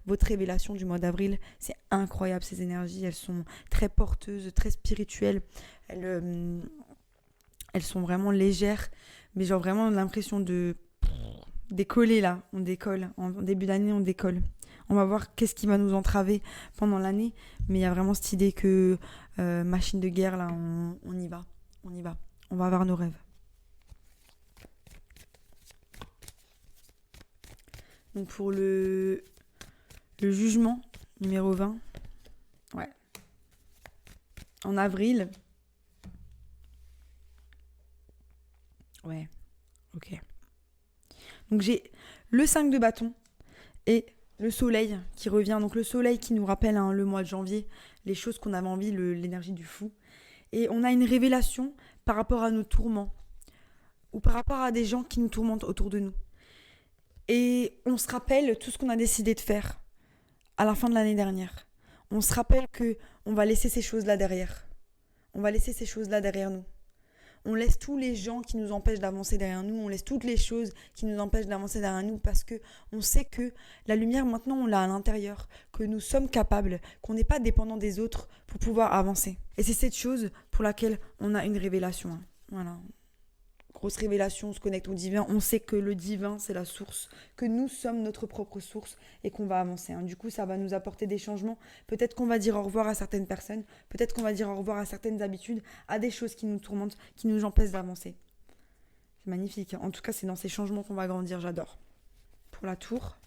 votre révélation du mois d'avril. C'est incroyable ces énergies, elles sont très porteuses, très spirituelles. Elles sont vraiment légères, mais genre vraiment l'impression de décoller là. On décolle. En début d'année, on décolle. On va voir qu'est-ce qui va nous entraver pendant l'année. Mais il y a vraiment cette idée que machine de guerre, là, on y va. On y va. On va avoir nos rêves. Donc pour le jugement, numéro 20. Ouais. En avril. Ouais. Ok. Donc j'ai le 5 de bâton et le soleil qui revient. Donc le soleil qui nous rappelle le mois de janvier, les choses qu'on avait envie, l'énergie du fou. Et on a une révélation par rapport à nos tourments ou par rapport à des gens qui nous tourmentent autour de nous. Et on se rappelle tout ce qu'on a décidé de faire à la fin de l'année dernière. On se rappelle que on va laisser ces choses-là derrière. On va laisser ces choses-là derrière nous. On laisse tous les gens qui nous empêchent d'avancer derrière nous, on laisse toutes les choses qui nous empêchent d'avancer derrière nous parce que on sait que la lumière maintenant on l'a à l'intérieur, que nous sommes capables, qu'on n'est pas dépendant des autres pour pouvoir avancer. Et c'est cette chose pour laquelle on a une révélation. Voilà. Grosse révélation, on se connecte au divin, on sait que le divin c'est la source, que nous sommes notre propre source et qu'on va avancer. Du coup ça va nous apporter des changements, peut-être qu'on va dire au revoir à certaines personnes, peut-être qu'on va dire au revoir à certaines habitudes, à des choses qui nous tourmentent, qui nous empêchent d'avancer. C'est magnifique, en tout cas c'est dans ces changements qu'on va grandir, j'adore. Pour la tour.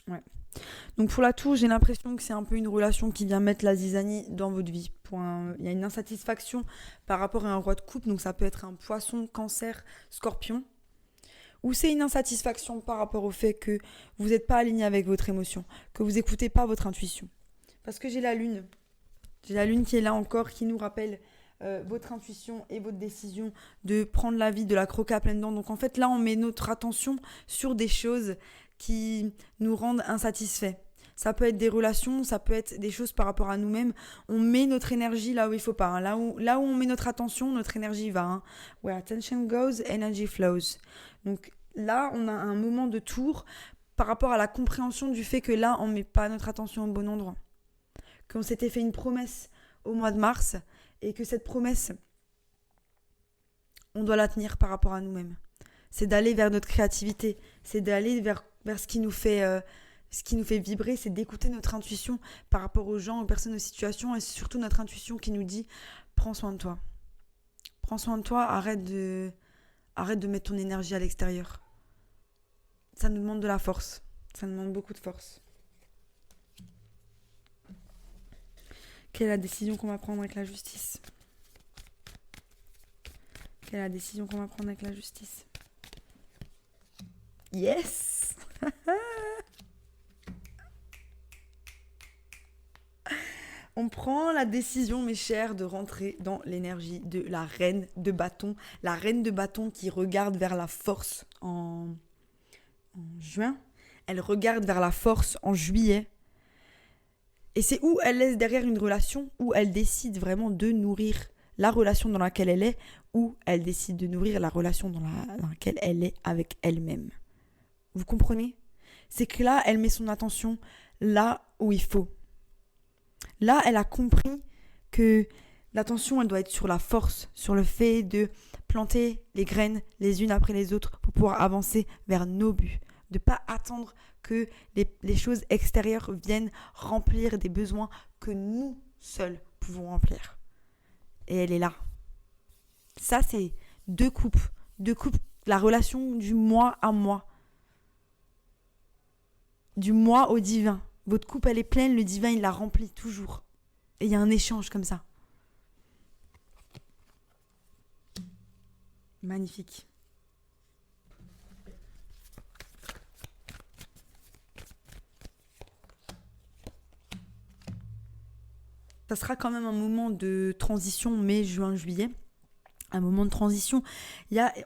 Ouais. Donc pour la tour, j'ai l'impression que c'est un peu une relation qui vient mettre la zizanie dans votre vie. Il y a une insatisfaction par rapport à un roi de coupe, donc ça peut être un poisson, cancer, scorpion. Ou c'est une insatisfaction par rapport au fait que vous n'êtes pas aligné avec votre émotion, que vous n'écoutez pas votre intuition. Parce que j'ai la lune qui est là encore, qui nous rappelle votre intuition et votre décision de prendre la vie, de la croquer à pleines dents. Donc en fait là, on met notre attention sur des choses qui nous rendent insatisfaits. Ça peut être des relations, ça peut être des choses par rapport à nous-mêmes. On met notre énergie là où il faut pas. Là où on met notre attention, notre énergie va. Where attention goes, energy flows. Donc là, on a un moment de tour par rapport à la compréhension du fait que là, on met pas notre attention au bon endroit. Qu'on s'était fait une promesse au mois de mars et que cette promesse, on doit la tenir par rapport à nous-mêmes. C'est d'aller vers notre créativité, c'est d'aller vers ce qui nous fait vibrer, c'est d'écouter notre intuition par rapport aux gens, aux personnes, aux situations, et c'est surtout notre intuition qui nous dit prends soin de toi. Prends soin de toi, arrête de mettre ton énergie à l'extérieur. Ça nous demande de la force, ça nous demande beaucoup de force. Quelle est la décision qu'on va prendre avec la justice ? Quelle est la décision qu'on va prendre avec la justice ? Yes. On prend la décision, mes chers, de rentrer dans l'énergie de la reine de bâton. La reine de bâton qui regarde vers la force en juin. Elle regarde vers la force en juillet. Et c'est où elle laisse derrière une relation, où elle décide vraiment de nourrir la relation dans laquelle elle est, ou elle décide de nourrir la relation dans laquelle elle est avec elle-même. Vous comprenez ? C'est que là, elle met son attention là où il faut. Là, elle a compris que l'attention, elle doit être sur la force, sur le fait de planter les graines les unes après les autres pour pouvoir avancer vers nos buts. De ne pas attendre que les choses extérieures viennent remplir des besoins que nous seuls pouvons remplir. Et elle est là. Ça, c'est deux coupes, la relation du moi à moi. Du moi au divin. Votre coupe, elle est pleine, le divin, il la remplit toujours. Et il y a un échange comme ça. Magnifique. Ça sera quand même un moment de transition, mai, juin, juillet. Un moment de transition.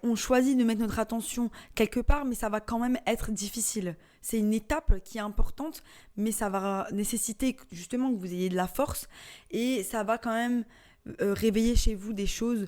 On choisit de mettre notre attention quelque part, mais ça va quand même être difficile. C'est une étape qui est importante, mais ça va nécessiter justement que vous ayez de la force et ça va quand même réveiller chez vous des choses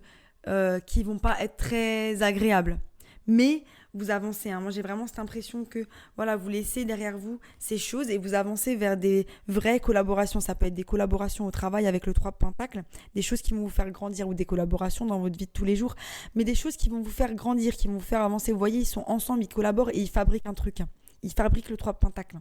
qui vont pas être très agréables. Mais vous avancez. Moi, j'ai vraiment cette impression que voilà, vous laissez derrière vous ces choses et vous avancez vers des vraies collaborations. Ça peut être des collaborations au travail avec le 3 de Pentacle, des choses qui vont vous faire grandir ou des collaborations dans votre vie de tous les jours, mais des choses qui vont vous faire grandir, qui vont vous faire avancer. Vous voyez, ils sont ensemble, ils collaborent et ils fabriquent un truc. Ils fabriquent le 3 de Pentacle.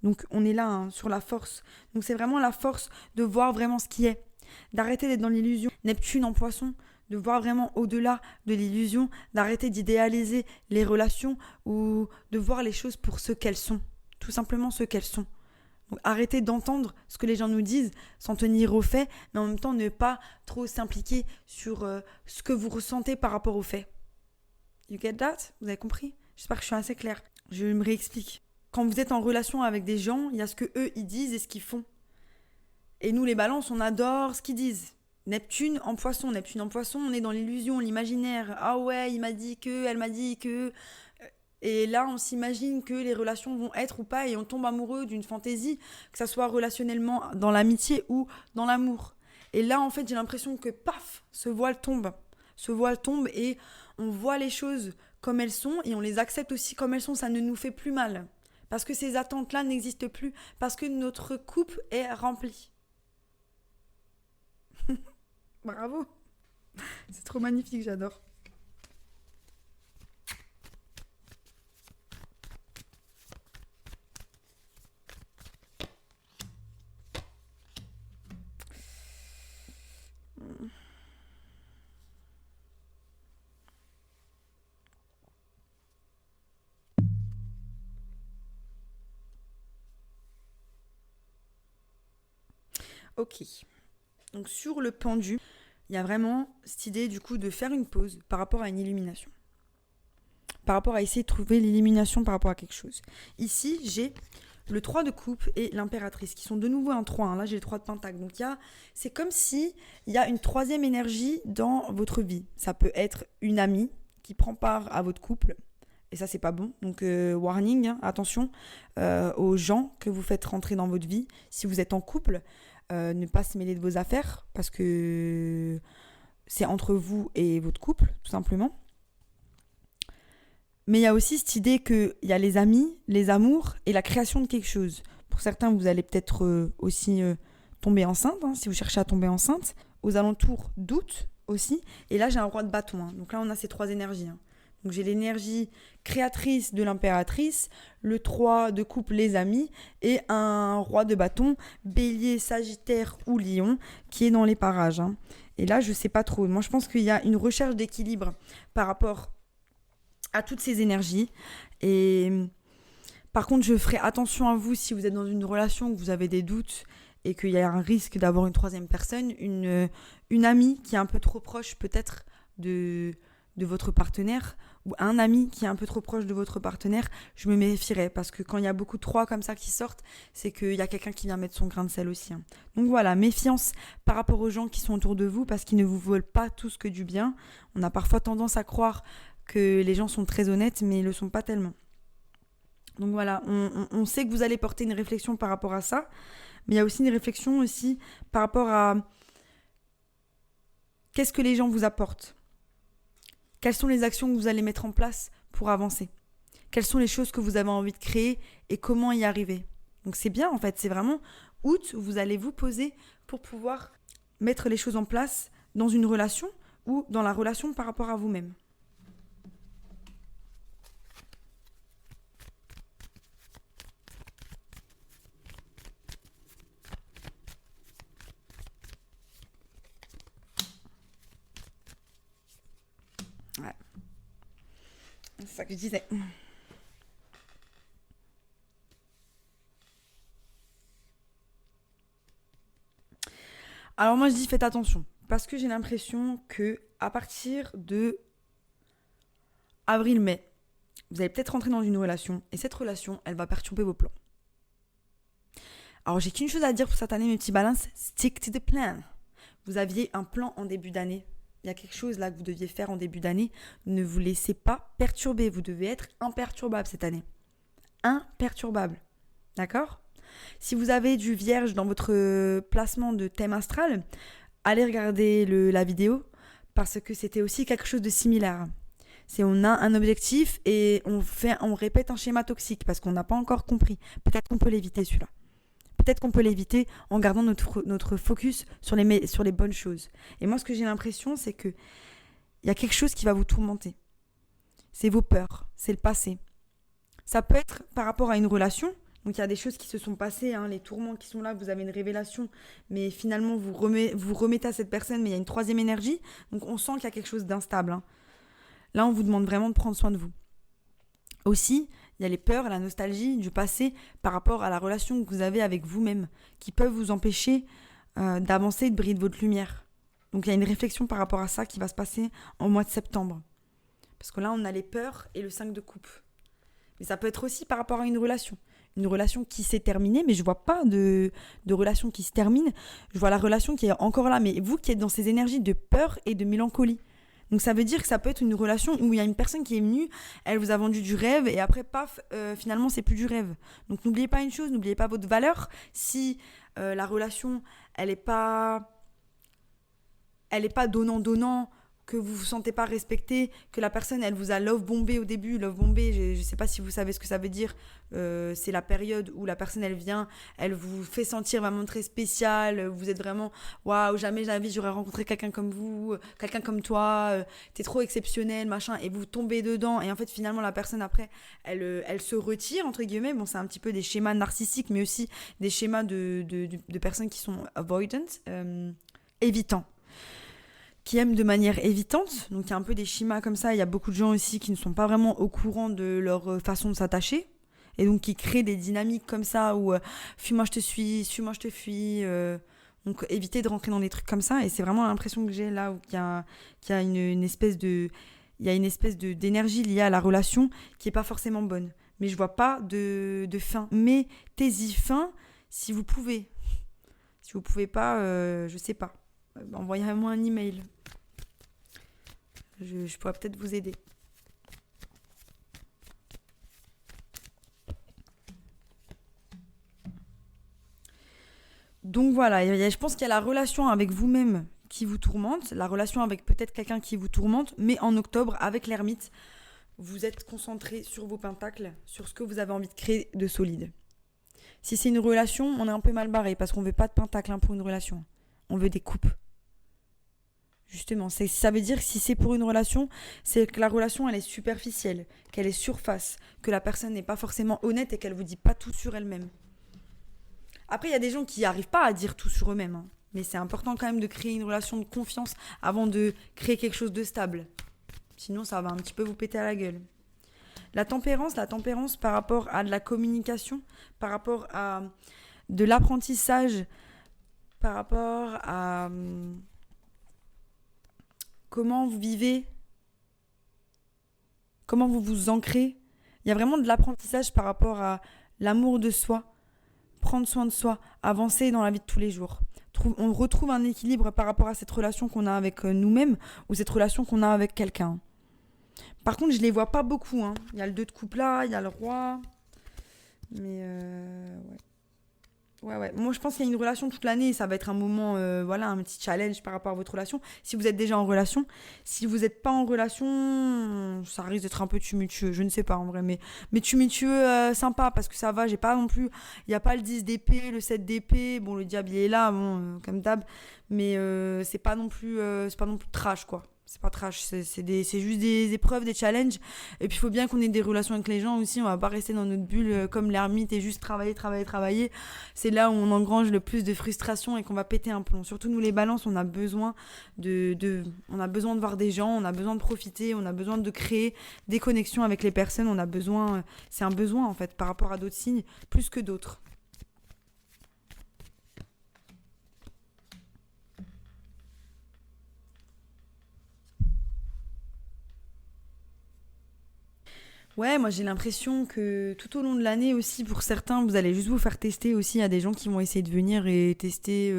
Donc, on est là sur la force. Donc, c'est vraiment la force de voir vraiment ce qui est, d'arrêter d'être dans l'illusion. Neptune en poisson, de voir vraiment au-delà de l'illusion, d'arrêter d'idéaliser les relations ou de voir les choses pour ce qu'elles sont, tout simplement ce qu'elles sont. Donc arrêter d'entendre ce que les gens nous disent, s'en tenir aux faits, mais en même temps ne pas trop s'impliquer sur ce que vous ressentez par rapport aux faits. You get that? Vous avez compris? J'espère que je suis assez claire. Je me réexplique. Quand vous êtes en relation avec des gens, il y a ce que eux ils disent et ce qu'ils font. Et nous les balances, on adore ce qu'ils disent. Neptune en poisson, on est dans l'illusion, l'imaginaire. Ah ouais, il m'a dit que, elle m'a dit que. Et là, on s'imagine que les relations vont être ou pas et on tombe amoureux d'une fantaisie, que ça soit relationnellement dans l'amitié ou dans l'amour. Et là, en fait, j'ai l'impression que paf, ce voile tombe. Ce voile tombe et on voit les choses comme elles sont et on les accepte aussi comme elles sont. Ça ne nous fait plus mal. Parce que ces attentes-là n'existent plus. Parce que notre coupe est remplie. Bravo. C'est trop magnifique, j'adore. Ok. Donc sur le pendu, il y a vraiment cette idée du coup de faire une pause par rapport à une illumination. Par rapport à essayer de trouver l'illumination par rapport à quelque chose. Ici, j'ai le 3 de coupe et l'impératrice qui sont de nouveau un 3. Là, j'ai le 3 de pentacle. Donc, c'est comme si il y a une troisième énergie dans votre vie. Ça peut être une amie qui prend part à votre couple. Et ça, c'est pas bon. Donc, warning, attention aux gens que vous faites rentrer dans votre vie. Si vous êtes en couple, ne pas se mêler de vos affaires parce que c'est entre vous et votre couple, tout simplement. Mais il y a aussi cette idée qu'il y a les amis, les amours et la création de quelque chose. Pour certains, vous allez peut-être aussi tomber enceinte, si vous cherchez à tomber enceinte. Aux alentours d'août aussi. Et là, j'ai un roi de bâton. Donc là, on a ces 3 énergies. Donc j'ai l'énergie créatrice de l'impératrice, le 3 de coupe, les amis, et un roi de bâton, bélier, sagittaire ou lion, qui est dans les parages. Et là, je sais pas trop. Moi, je pense qu'il y a une recherche d'équilibre par rapport à toutes ces énergies. Et par contre, je ferai attention à vous si vous êtes dans une relation, que vous avez des doutes et qu'il y a un risque d'avoir une troisième personne, une amie qui est un peu trop proche peut-être de votre partenaire ou un ami qui est un peu trop proche de votre partenaire, je me méfierais parce que quand il y a beaucoup de 3 comme ça qui sortent, c'est qu'il y a quelqu'un qui vient mettre son grain de sel aussi. Donc voilà, méfiance par rapport aux gens qui sont autour de vous parce qu'ils ne vous veulent pas tous que du bien. On a parfois tendance à croire que les gens sont très honnêtes, mais ils ne le sont pas tellement. Donc voilà, on sait que vous allez porter une réflexion par rapport à ça, mais il y a aussi une réflexion aussi par rapport à qu'est-ce que les gens vous apportent. Quelles sont les actions que vous allez mettre en place pour avancer? Quelles sont les choses que vous avez envie de créer et comment y arriver? Donc c'est bien en fait, c'est vraiment août où vous allez vous poser pour pouvoir mettre les choses en place dans une relation ou dans la relation par rapport à vous-même. Ouais. C'est ça que je disais. Alors moi je dis faites attention parce que j'ai l'impression que à partir de avril-mai, vous allez peut-être rentrer dans une relation et cette relation, elle va perturber vos plans. Alors j'ai qu'une chose à dire pour cette année mes petits balances, stick to the plan. Vous aviez un plan en début d'année. Il y a quelque chose là que vous deviez faire en début d'année. Ne vous laissez pas perturber. Vous devez être imperturbable cette année. Imperturbable. D'accord ? Si vous avez du vierge dans votre placement de thème astral, allez regarder la vidéo parce que c'était aussi quelque chose de similaire. C'est on a un objectif et on répète un schéma toxique parce qu'on n'a pas encore compris. Peut-être qu'on peut l'éviter celui-là. Peut-être qu'on peut l'éviter en gardant notre focus sur les bonnes choses. Et moi, ce que j'ai l'impression, c'est qu'il y a quelque chose qui va vous tourmenter. C'est vos peurs, c'est le passé. Ça peut être par rapport à une relation. Donc il y a des choses qui se sont passées, les tourments qui sont là, vous avez une révélation, mais finalement vous remettez à cette personne, mais il y a une troisième énergie. Donc on sent qu'il y a quelque chose d'instable. Là, on vous demande vraiment de prendre soin de vous. Aussi, il y a les peurs, la nostalgie du passé par rapport à la relation que vous avez avec vous-même, qui peuvent vous empêcher d'avancer et de briller de votre lumière. Donc il y a une réflexion par rapport à ça qui va se passer en mois de septembre. Parce que là, on a les peurs et le 5 de coupe. Mais ça peut être aussi par rapport à une relation. Une relation qui s'est terminée, mais je ne vois pas de relation qui se termine. Je vois la relation qui est encore là, mais vous qui êtes dans ces énergies de peur et de mélancolie. Donc ça veut dire que ça peut être une relation où il y a une personne qui est venue, elle vous a vendu du rêve et après, paf, finalement, c'est plus du rêve. Donc n'oubliez pas une chose, n'oubliez pas votre valeur. Si la relation, elle n'est pas donnant-donnant, que vous vous sentez pas respecté, que la personne, elle vous a love bombé au début. Love bombé, je sais pas si vous savez ce que ça veut dire. C'est la période où la personne, elle vient, elle vous fait sentir vraiment très spécial. Vous êtes vraiment, waouh, jamais de la vie j'aurais rencontré quelqu'un comme vous, quelqu'un comme toi. T'es trop exceptionnel, machin. Et vous tombez dedans. Et en fait, finalement, la personne, après, elle se retire, entre guillemets. Bon, c'est un petit peu des schémas narcissiques, mais aussi des schémas de personnes qui sont avoidant, évitants, qui aiment de manière évitante. Donc il y a un peu des schémas comme ça. Il y a beaucoup de gens aussi qui ne sont pas vraiment au courant de leur façon de s'attacher. Et donc qui créent des dynamiques comme ça où fuis-moi je te suis-moi je te fuis. Donc évitez de rentrer dans des trucs comme ça. Et c'est vraiment l'impression que j'ai là où qu'il y a une espèce de... Il y a une espèce d'énergie liée à la relation qui n'est pas forcément bonne. Mais je vois pas de fin. Mettez-y fin si vous pouvez. Si vous pouvez pas, je sais pas. Envoyez-moi un email. Je pourrais peut-être vous aider. Donc voilà, je pense qu'il y a la relation avec vous-même qui vous tourmente, la relation avec peut-être quelqu'un qui vous tourmente, mais en octobre, avec l'ermite, vous êtes concentré sur vos pentacles, sur ce que vous avez envie de créer de solide. Si c'est une relation, on est un peu mal barré parce qu'on ne veut pas de pentacle pour une relation. On veut des coupes. Justement, ça veut dire que si c'est pour une relation, c'est que la relation, elle est superficielle, qu'elle est surface, que la personne n'est pas forcément honnête et qu'elle vous dit pas tout sur elle-même. Après, il y a des gens qui n'arrivent pas à dire tout sur eux-mêmes. Mais c'est important quand même de créer une relation de confiance avant de créer quelque chose de stable. Sinon, ça va un petit peu vous péter à la gueule. La tempérance par rapport à de la communication, par rapport à de l'apprentissage, par rapport à... comment vous vivez, comment vous vous ancrez. Il y a vraiment de l'apprentissage par rapport à l'amour de soi, prendre soin de soi, avancer dans la vie de tous les jours. On retrouve un équilibre par rapport à cette relation qu'on a avec nous-mêmes ou cette relation qu'on a avec quelqu'un. Par contre, je ne les vois pas beaucoup. Il y a le 2 de coupe là, il y a le roi. Mais ouais. Ouais. Moi, je pense qu'il y a une relation toute l'année et ça va être un moment, un petit challenge par rapport à votre relation. Si vous êtes déjà en relation, si vous n'êtes pas en relation, ça risque d'être un peu tumultueux. Je ne sais pas en vrai, mais tumultueux, sympa parce que ça va. J'ai pas non plus, il y a pas le 10 d'épée, le 7 d'épée. Bon, le diable il est là, comme d'hab, mais c'est pas non plus trash quoi. C'est pas trash, c'est juste des épreuves, des challenges. Et puis il faut bien qu'on ait des relations avec les gens aussi. On va pas rester dans notre bulle comme l'ermite et juste travailler. C'est là où on engrange le plus de frustration et qu'on va péter un plomb. Surtout nous les balances, on a besoin on a besoin de voir des gens, on a besoin de profiter, on a besoin de créer des connexions avec les personnes. On a besoin, c'est un besoin en fait par rapport à d'autres signes, plus que d'autres. Ouais, moi j'ai l'impression que tout au long de l'année aussi, pour certains, vous allez juste vous faire tester aussi à des gens qui vont essayer de venir et tester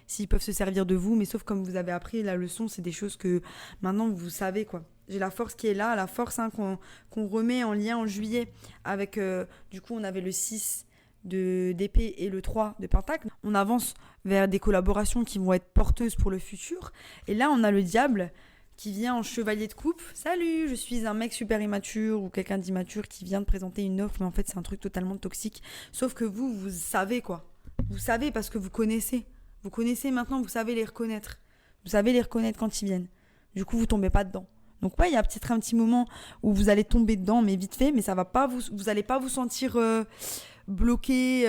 s'ils peuvent se servir de vous. Mais sauf comme vous avez appris la leçon, c'est des choses que maintenant vous savez quoi. J'ai la force qui est là, la force qu'on remet en lien en juillet avec, du coup on avait le 6 d'épée et le 3 de pentacle. On avance vers des collaborations qui vont être porteuses pour le futur. Et là on a le diable qui vient en chevalier de coupe. Salut, je suis un mec super immature ou quelqu'un d'immature qui vient de présenter une offre, mais en fait c'est un truc totalement toxique. Sauf que vous savez quoi. Vous savez parce que vous connaissez. Vous connaissez maintenant, vous savez les reconnaître. Vous savez les reconnaître quand ils viennent. Du coup, vous tombez pas dedans. Donc ouais, il y a peut-être un petit moment où vous allez tomber dedans, mais vite fait, mais ça va pas vous allez pas vous sentir bloqué,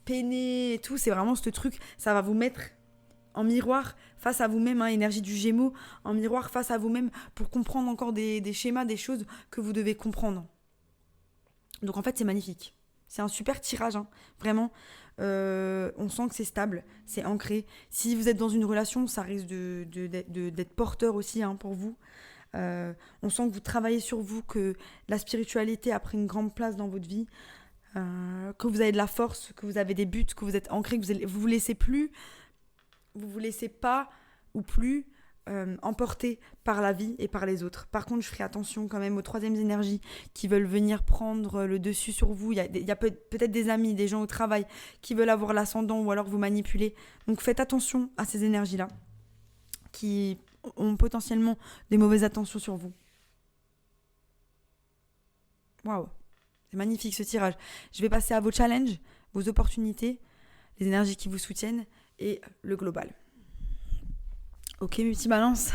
peiné et tout. C'est vraiment ce truc, ça va vous mettre en miroir face à vous-même, hein, énergie du Gémeaux, en miroir face à vous-même pour comprendre encore des schémas, des choses que vous devez comprendre. Donc en fait, c'est magnifique. C'est un super tirage, hein, vraiment. On sent que c'est stable, c'est ancré. Si vous êtes dans une relation, ça risque d'être porteur aussi, hein, pour vous. On sent que vous travaillez sur vous, que la spiritualité a pris une grande place dans votre vie, que vous avez de la force, que vous avez des buts, que vous êtes ancré, que vous laissez plus... Vous vous laissez pas ou plus emporter par la vie et par les autres. Par contre, je ferai attention quand même aux troisièmes énergies qui veulent venir prendre le dessus sur vous. Il y a peut-être des amis, des gens au travail qui veulent avoir l'ascendant ou alors vous manipuler. Donc faites attention à ces énergies-là qui ont potentiellement des mauvaises intentions sur vous. Waouh, c'est magnifique ce tirage. Je vais passer à vos challenges, vos opportunités, les énergies qui vous soutiennent et le global. Ok, mes petits balances.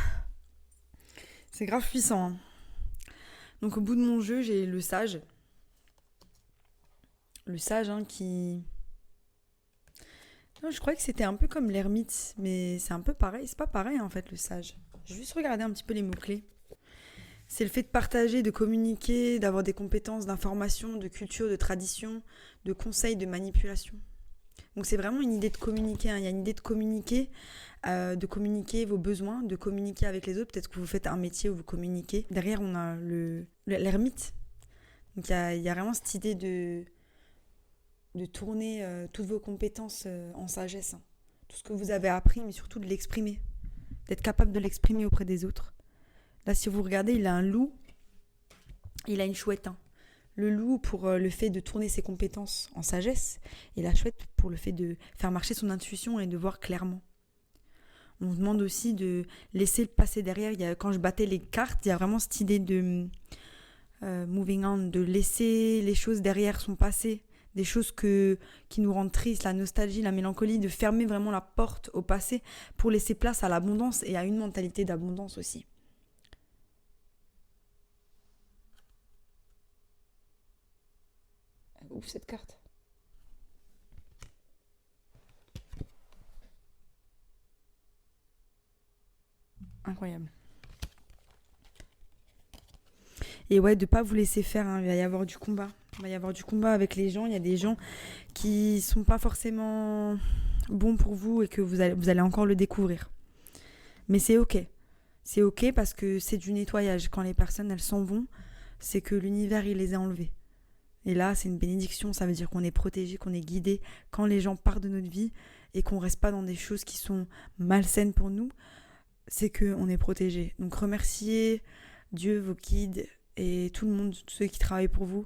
C'est grave puissant, hein. Donc au bout de mon jeu, j'ai le sage. Le sage, hein, qui... Non, je croyais que c'était un peu comme l'ermite, mais c'est un peu pareil. C'est pas pareil, en fait, le sage. Je vais juste regarder un petit peu les mots-clés. C'est le fait de partager, de communiquer, d'avoir des compétences, d'information, de culture, de tradition, de conseils, de manipulation. Donc c'est vraiment une idée de communiquer, hein. Il y a une idée de communiquer vos besoins, de communiquer avec les autres. Peut-être que vous faites un métier où vous communiquez. Derrière, on a l'ermite. Donc il y a vraiment cette idée de tourner toutes vos compétences en sagesse, hein. Tout ce que vous avez appris, mais surtout de l'exprimer. D'être capable de l'exprimer auprès des autres. Là, si vous regardez, il a un loup, il a une chouette, hein. Le loup pour le fait de tourner ses compétences en sagesse et la chouette pour le fait de faire marcher son intuition et de voir clairement. On vous demande aussi de laisser le passé derrière. Quand je battais les cartes, il y a vraiment cette idée de moving on, de laisser les choses derrière son passé, des choses qui nous rendent tristes, la nostalgie, la mélancolie, de fermer vraiment la porte au passé pour laisser place à l'abondance et à une mentalité d'abondance aussi. Ouf, cette carte. Incroyable. Et ouais, de pas vous laisser faire, hein. Il va y avoir du combat. Il va y avoir du combat avec les gens. Il y a des gens qui sont pas forcément bons pour vous et que vous allez encore le découvrir. Mais c'est ok. C'est ok parce que c'est du nettoyage. Quand les personnes, elles s'en vont, c'est que l'univers, il les a enlevées. Et là, c'est une bénédiction, ça veut dire qu'on est protégé, qu'on est guidé. Quand les gens partent de notre vie et qu'on reste pas dans des choses qui sont malsaines pour nous, c'est qu'on est protégé. Donc remerciez Dieu, vos guides et tout le monde, tous ceux qui travaillent pour vous,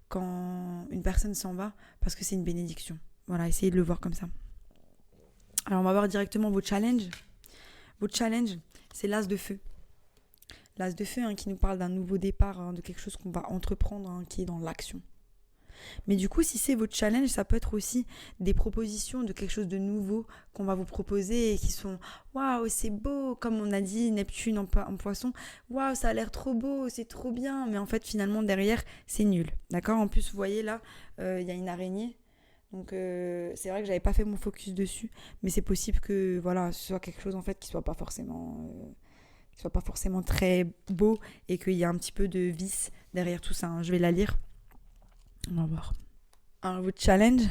quand une personne s'en va, parce que c'est une bénédiction. Voilà, essayez de le voir comme ça. Alors on va voir directement vos challenges. Votre challenge, c'est l'as de feu. L'as de feu, hein, qui nous parle d'un nouveau départ, hein, de quelque chose qu'on va entreprendre, hein, qui est dans l'action. Mais du coup, si c'est votre challenge, ça peut être aussi des propositions de quelque chose de nouveau qu'on va vous proposer et qui sont « Waouh, c'est beau !» Comme on a dit, Neptune en poisson. « Waouh, ça a l'air trop beau, c'est trop bien !» Mais en fait, finalement, derrière, c'est nul. D'accord ? En plus, vous voyez là, il y a une araignée. Donc, c'est vrai que j'avais pas fait mon focus dessus. Mais c'est possible que voilà, ce soit quelque chose en fait qui soit pas forcément très beau et qu'il y a un petit peu de vice derrière tout ça, hein. Je vais la lire. On va voir. Alors, votre challenge,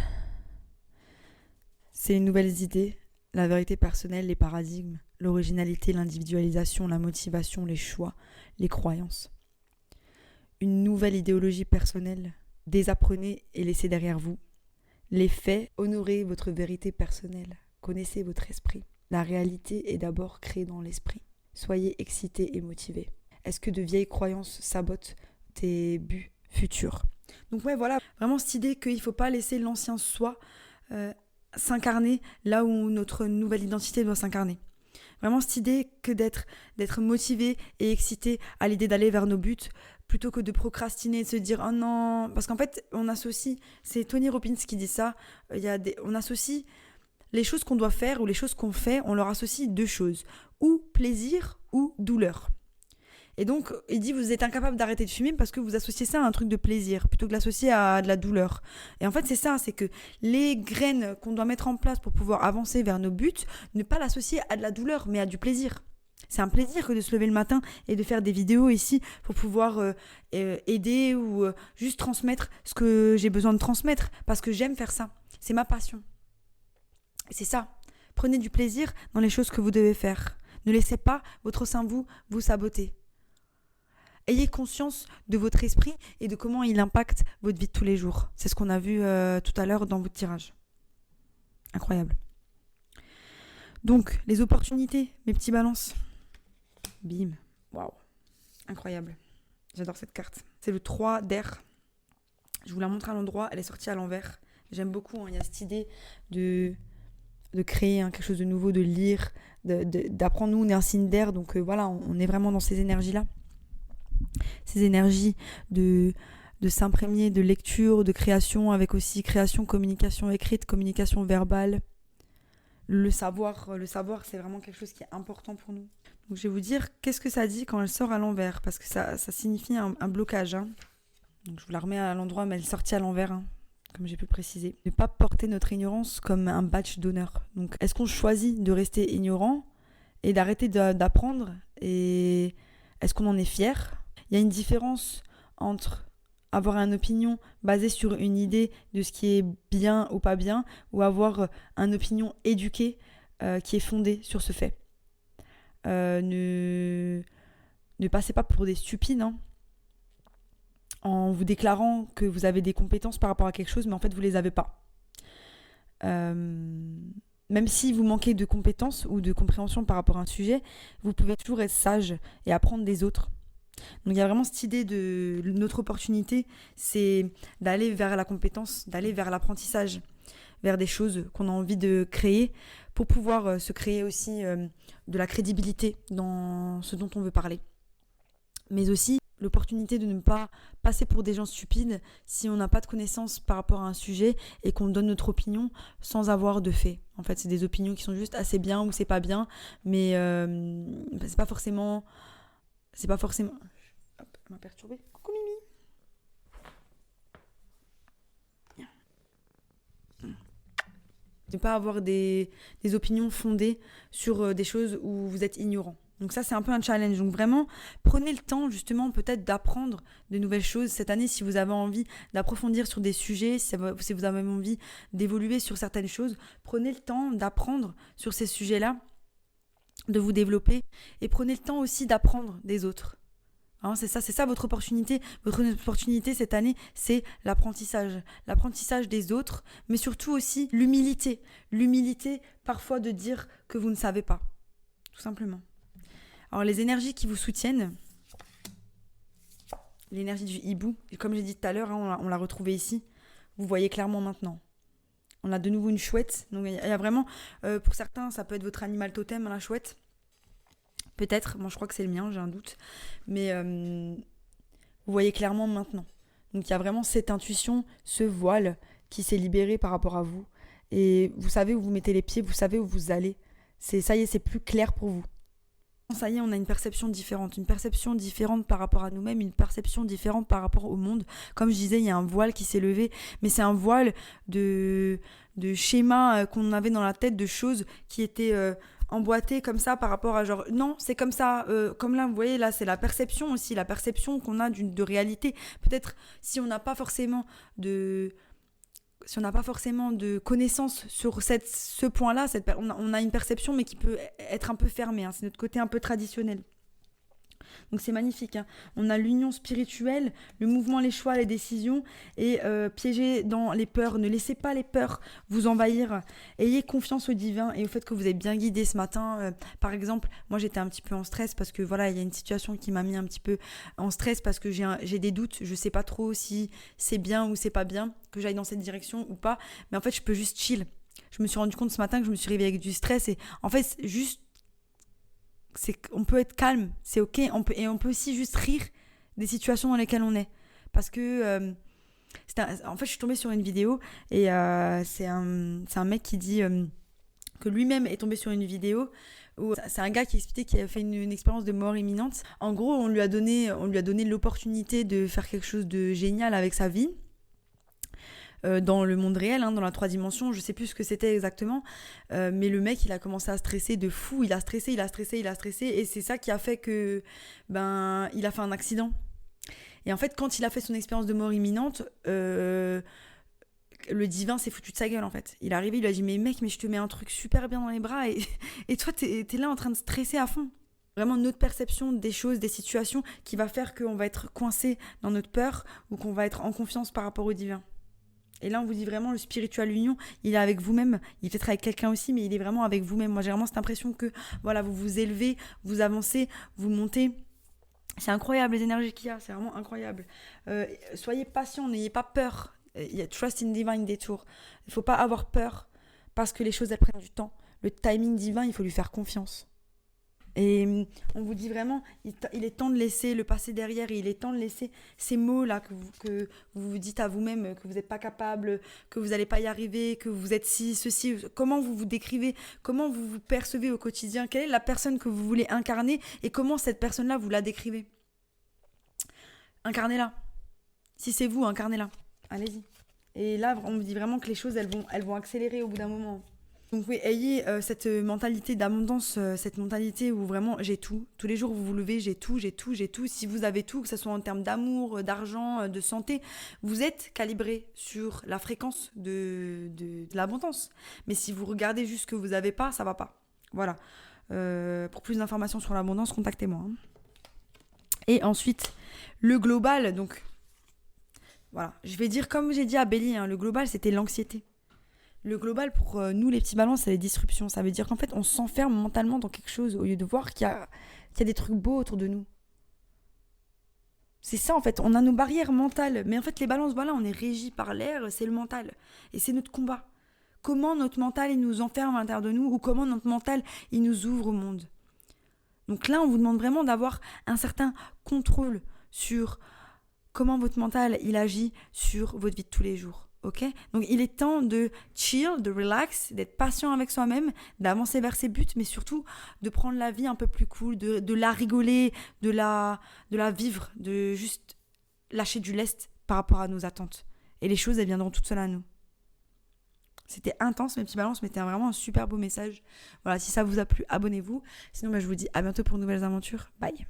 c'est les nouvelles idées, la vérité personnelle, les paradigmes, l'originalité, l'individualisation, la motivation, les choix, les croyances. Une nouvelle idéologie personnelle, désapprenez et laissez derrière vous. Les faits, honorez votre vérité personnelle, connaissez votre esprit. La réalité est d'abord créée dans l'esprit. Soyez excités et motivés. Est-ce que de vieilles croyances sabotent tes buts futurs ? Donc ouais, voilà, vraiment cette idée qu'il ne faut pas laisser l'ancien soi s'incarner là où notre nouvelle identité doit s'incarner. Vraiment cette idée que d'être motivé et excité à l'idée d'aller vers nos buts, plutôt que de procrastiner, de se dire oh non, parce qu'en fait on associe, c'est Tony Robbins qui dit ça, on associe les choses qu'on doit faire ou les choses qu'on fait, on leur associe deux choses, ou plaisir ou douleur. Et donc, il dit, vous êtes incapable d'arrêter de fumer parce que vous associez ça à un truc de plaisir, plutôt que de l'associer à de la douleur. Et en fait, c'est ça, c'est que les graines qu'on doit mettre en place pour pouvoir avancer vers nos buts, ne pas l'associer à de la douleur, mais à du plaisir. C'est un plaisir que de se lever le matin et de faire des vidéos ici pour pouvoir aider ou juste transmettre ce que j'ai besoin de transmettre, parce que j'aime faire ça. C'est ma passion. Et c'est ça. Prenez du plaisir dans les choses que vous devez faire. Ne laissez pas votre cerveau vous saboter. Ayez conscience de votre esprit et de comment il impacte votre vie de tous les jours. C'est ce qu'on a vu tout à l'heure dans votre tirage. Incroyable. Donc, les opportunités, mes petits balances. Bim. Waouh. Incroyable. J'adore cette carte. C'est le 3 d'air. Je vous la montre à l'endroit. Elle est sortie à l'envers. J'aime beaucoup. Il y a cette idée de créer quelque chose de nouveau, de lire, d'apprendre. Nous, on est un signe d'air. Donc voilà, on est vraiment dans ces énergies-là. Ces énergies de s'imprégner de lecture, de création, avec aussi création, communication écrite, communication verbale. Le savoir, c'est vraiment quelque chose qui est important pour nous. Donc je vais vous dire qu'est-ce que ça dit quand elle sort à l'envers, parce que ça signifie un blocage. Hein. Donc je vous la remets à l'endroit, mais elle est sortie à l'envers, hein, comme j'ai pu le préciser. Ne pas porter notre ignorance comme un badge d'honneur. Donc est-ce qu'on choisit de rester ignorant et d'arrêter d'apprendre, et est-ce qu'on en est fier ? Il y a une différence entre avoir une opinion basée sur une idée de ce qui est bien ou pas bien, ou avoir une opinion éduquée qui est fondée sur ce fait. Ne passez pas pour des stupides en vous déclarant que vous avez des compétences par rapport à quelque chose, mais en fait vous les avez pas. Même si vous manquez de compétences ou de compréhension par rapport à un sujet, vous pouvez toujours être sage et apprendre des autres. Donc il y a vraiment cette idée de notre opportunité, c'est d'aller vers la compétence, d'aller vers l'apprentissage, vers des choses qu'on a envie de créer pour pouvoir se créer aussi de la crédibilité dans ce dont on veut parler. Mais aussi l'opportunité de ne pas passer pour des gens stupides si on n'a pas de connaissances par rapport à un sujet et qu'on donne notre opinion sans avoir de fait. En fait, c'est des opinions qui sont juste assez bien ou c'est pas bien, mais c'est pas forcément... Hop, elle m'a perturbée. Coucou Mimi. Ne pas avoir des opinions fondées sur des choses où vous êtes ignorant. Donc ça, c'est un peu un challenge. Donc vraiment, prenez le temps justement peut-être d'apprendre de nouvelles choses cette année si vous avez envie d'approfondir sur des sujets, si vous avez envie d'évoluer sur certaines choses. Prenez le temps d'apprendre sur ces sujets-là, de vous développer, et prenez le temps aussi d'apprendre des autres. C'est ça votre opportunité. Votre opportunité cette année, c'est l'apprentissage. L'apprentissage des autres, mais surtout aussi l'humilité. L'humilité parfois de dire que vous ne savez pas, tout simplement. Alors les énergies qui vous soutiennent, l'énergie du hibou, comme j'ai dit tout à l'heure, on l'a retrouvée ici. Vous voyez clairement maintenant. On a de nouveau une chouette. Donc il y a vraiment, pour certains, ça peut être votre animal totem, la chouette. Peut-être, moi je crois que c'est le mien, j'ai un doute. Mais vous voyez clairement maintenant. Donc il y a vraiment cette intuition, ce voile qui s'est libéré par rapport à vous. Et vous savez où vous mettez les pieds, vous savez où vous allez. Ça y est, c'est plus clair pour vous. Ça y est, on a une perception différente par rapport à nous-mêmes, une perception différente par rapport au monde. Comme je disais, il y a un voile qui s'est levé, mais c'est un voile de schémas qu'on avait dans la tête, de choses qui étaient emboîtées comme ça par rapport à genre, non, c'est comme ça, comme là, vous voyez, là, c'est la perception aussi, la perception qu'on a de réalité. Peut-être si on n'a pas forcément de connaissances sur ce point-là, on a une perception mais qui peut être un peu fermée. C'est notre côté un peu traditionnel. Donc c'est magnifique. On a l'union spirituelle, le mouvement, les choix, les décisions et piégé dans les peurs. Ne laissez pas les peurs vous envahir. Ayez confiance au divin et au fait que vous êtes bien guidé ce matin. Par exemple, moi j'étais un petit peu en stress parce que voilà, il y a une situation qui m'a mis un petit peu en stress parce que j'ai des doutes. Je sais pas trop si c'est bien ou c'est pas bien que j'aille dans cette direction ou pas. Mais en fait, je peux juste chill. Je me suis rendu compte ce matin que je me suis réveillée avec du stress et en fait, juste on peut être calme, c'est ok. On peut aussi juste rire des situations dans lesquelles on est. Parce que en fait, je suis tombée sur une vidéo et c'est un mec qui dit que lui-même est tombé sur une vidéo où c'est un gars qui expliquait qu'il a fait une expérience de mort imminente. En gros, on lui a donné l'opportunité de faire quelque chose de génial avec sa vie. Dans le monde réel, dans la 3 dimensions, je sais plus ce que c'était exactement, mais le mec il a commencé à stresser de fou, il a stressé, et c'est ça qui a fait que il a fait un accident. Et en fait, quand il a fait son expérience de mort imminente, le divin s'est foutu de sa gueule en fait. Il est arrivé, il lui a dit mais mec, mais je te mets un truc super bien dans les bras et toi t'es là en train de stresser à fond. Vraiment notre perception des choses, des situations qui va faire qu'on va être coincé dans notre peur ou qu'on va être en confiance par rapport au divin. Et là, on vous dit vraiment, le spiritual union, il est avec vous-même. Il est peut-être avec quelqu'un aussi, mais il est vraiment avec vous-même. Moi, j'ai vraiment cette impression que, voilà, vous vous élevez, vous avancez, vous montez. C'est incroyable, les énergies qu'il y a. C'est vraiment incroyable. Soyez patient, n'ayez pas peur. Il y a trust in divine détour. Il ne faut pas avoir peur parce que les choses, elles prennent du temps. Le timing divin, il faut lui faire confiance. Et on vous dit vraiment, il est temps de laisser le passé derrière, et il est temps de laisser ces mots-là que vous vous dites à vous-même, que vous n'êtes pas capable, que vous n'allez pas y arriver, que vous êtes ceci. Comment vous vous décrivez, comment vous vous percevez au quotidien, quelle est la personne que vous voulez incarner et comment cette personne-là, vous la décrivez. Incarnez-la. Si c'est vous, incarnez-la. Allez-y. Et là, on vous dit vraiment que les choses, elles vont accélérer au bout d'un moment. Donc oui, ayez cette mentalité d'abondance, cette mentalité où vraiment j'ai tout. Tous les jours vous vous levez, j'ai tout. Si vous avez tout, que ce soit en termes d'amour, d'argent, de santé, vous êtes calibré sur la fréquence de l'abondance. Mais si vous regardez juste ce que vous n'avez pas, ça va pas. Voilà. Pour plus d'informations sur l'abondance, contactez-moi. Et ensuite, le global, donc voilà. Je vais dire comme j'ai dit à Béli, le global c'était l'anxiété. Le global, pour nous, les petits balances, c'est les disruptions. Ça veut dire qu'en fait, on s'enferme mentalement dans quelque chose au lieu de voir qu'il y a des trucs beaux autour de nous. C'est ça, en fait. On a nos barrières mentales. Mais en fait, les balances, voilà, on est régi par l'air, c'est le mental. Et c'est notre combat. Comment notre mental, il nous enferme à l'intérieur de nous ou comment notre mental, il nous ouvre au monde. Donc là, on vous demande vraiment d'avoir un certain contrôle sur comment votre mental, il agit sur votre vie de tous les jours. Ok ? Donc il est temps de chill, de relax, d'être patient avec soi-même, d'avancer vers ses buts, mais surtout de prendre la vie un peu plus cool, de la rigoler, de la vivre, de juste lâcher du lest par rapport à nos attentes. Et les choses, elles viendront toutes seules à nous. C'était intense, mes petits balances, mais c'était vraiment un super beau message. Voilà, si ça vous a plu, abonnez-vous. Sinon, je vous dis à bientôt pour de nouvelles aventures. Bye.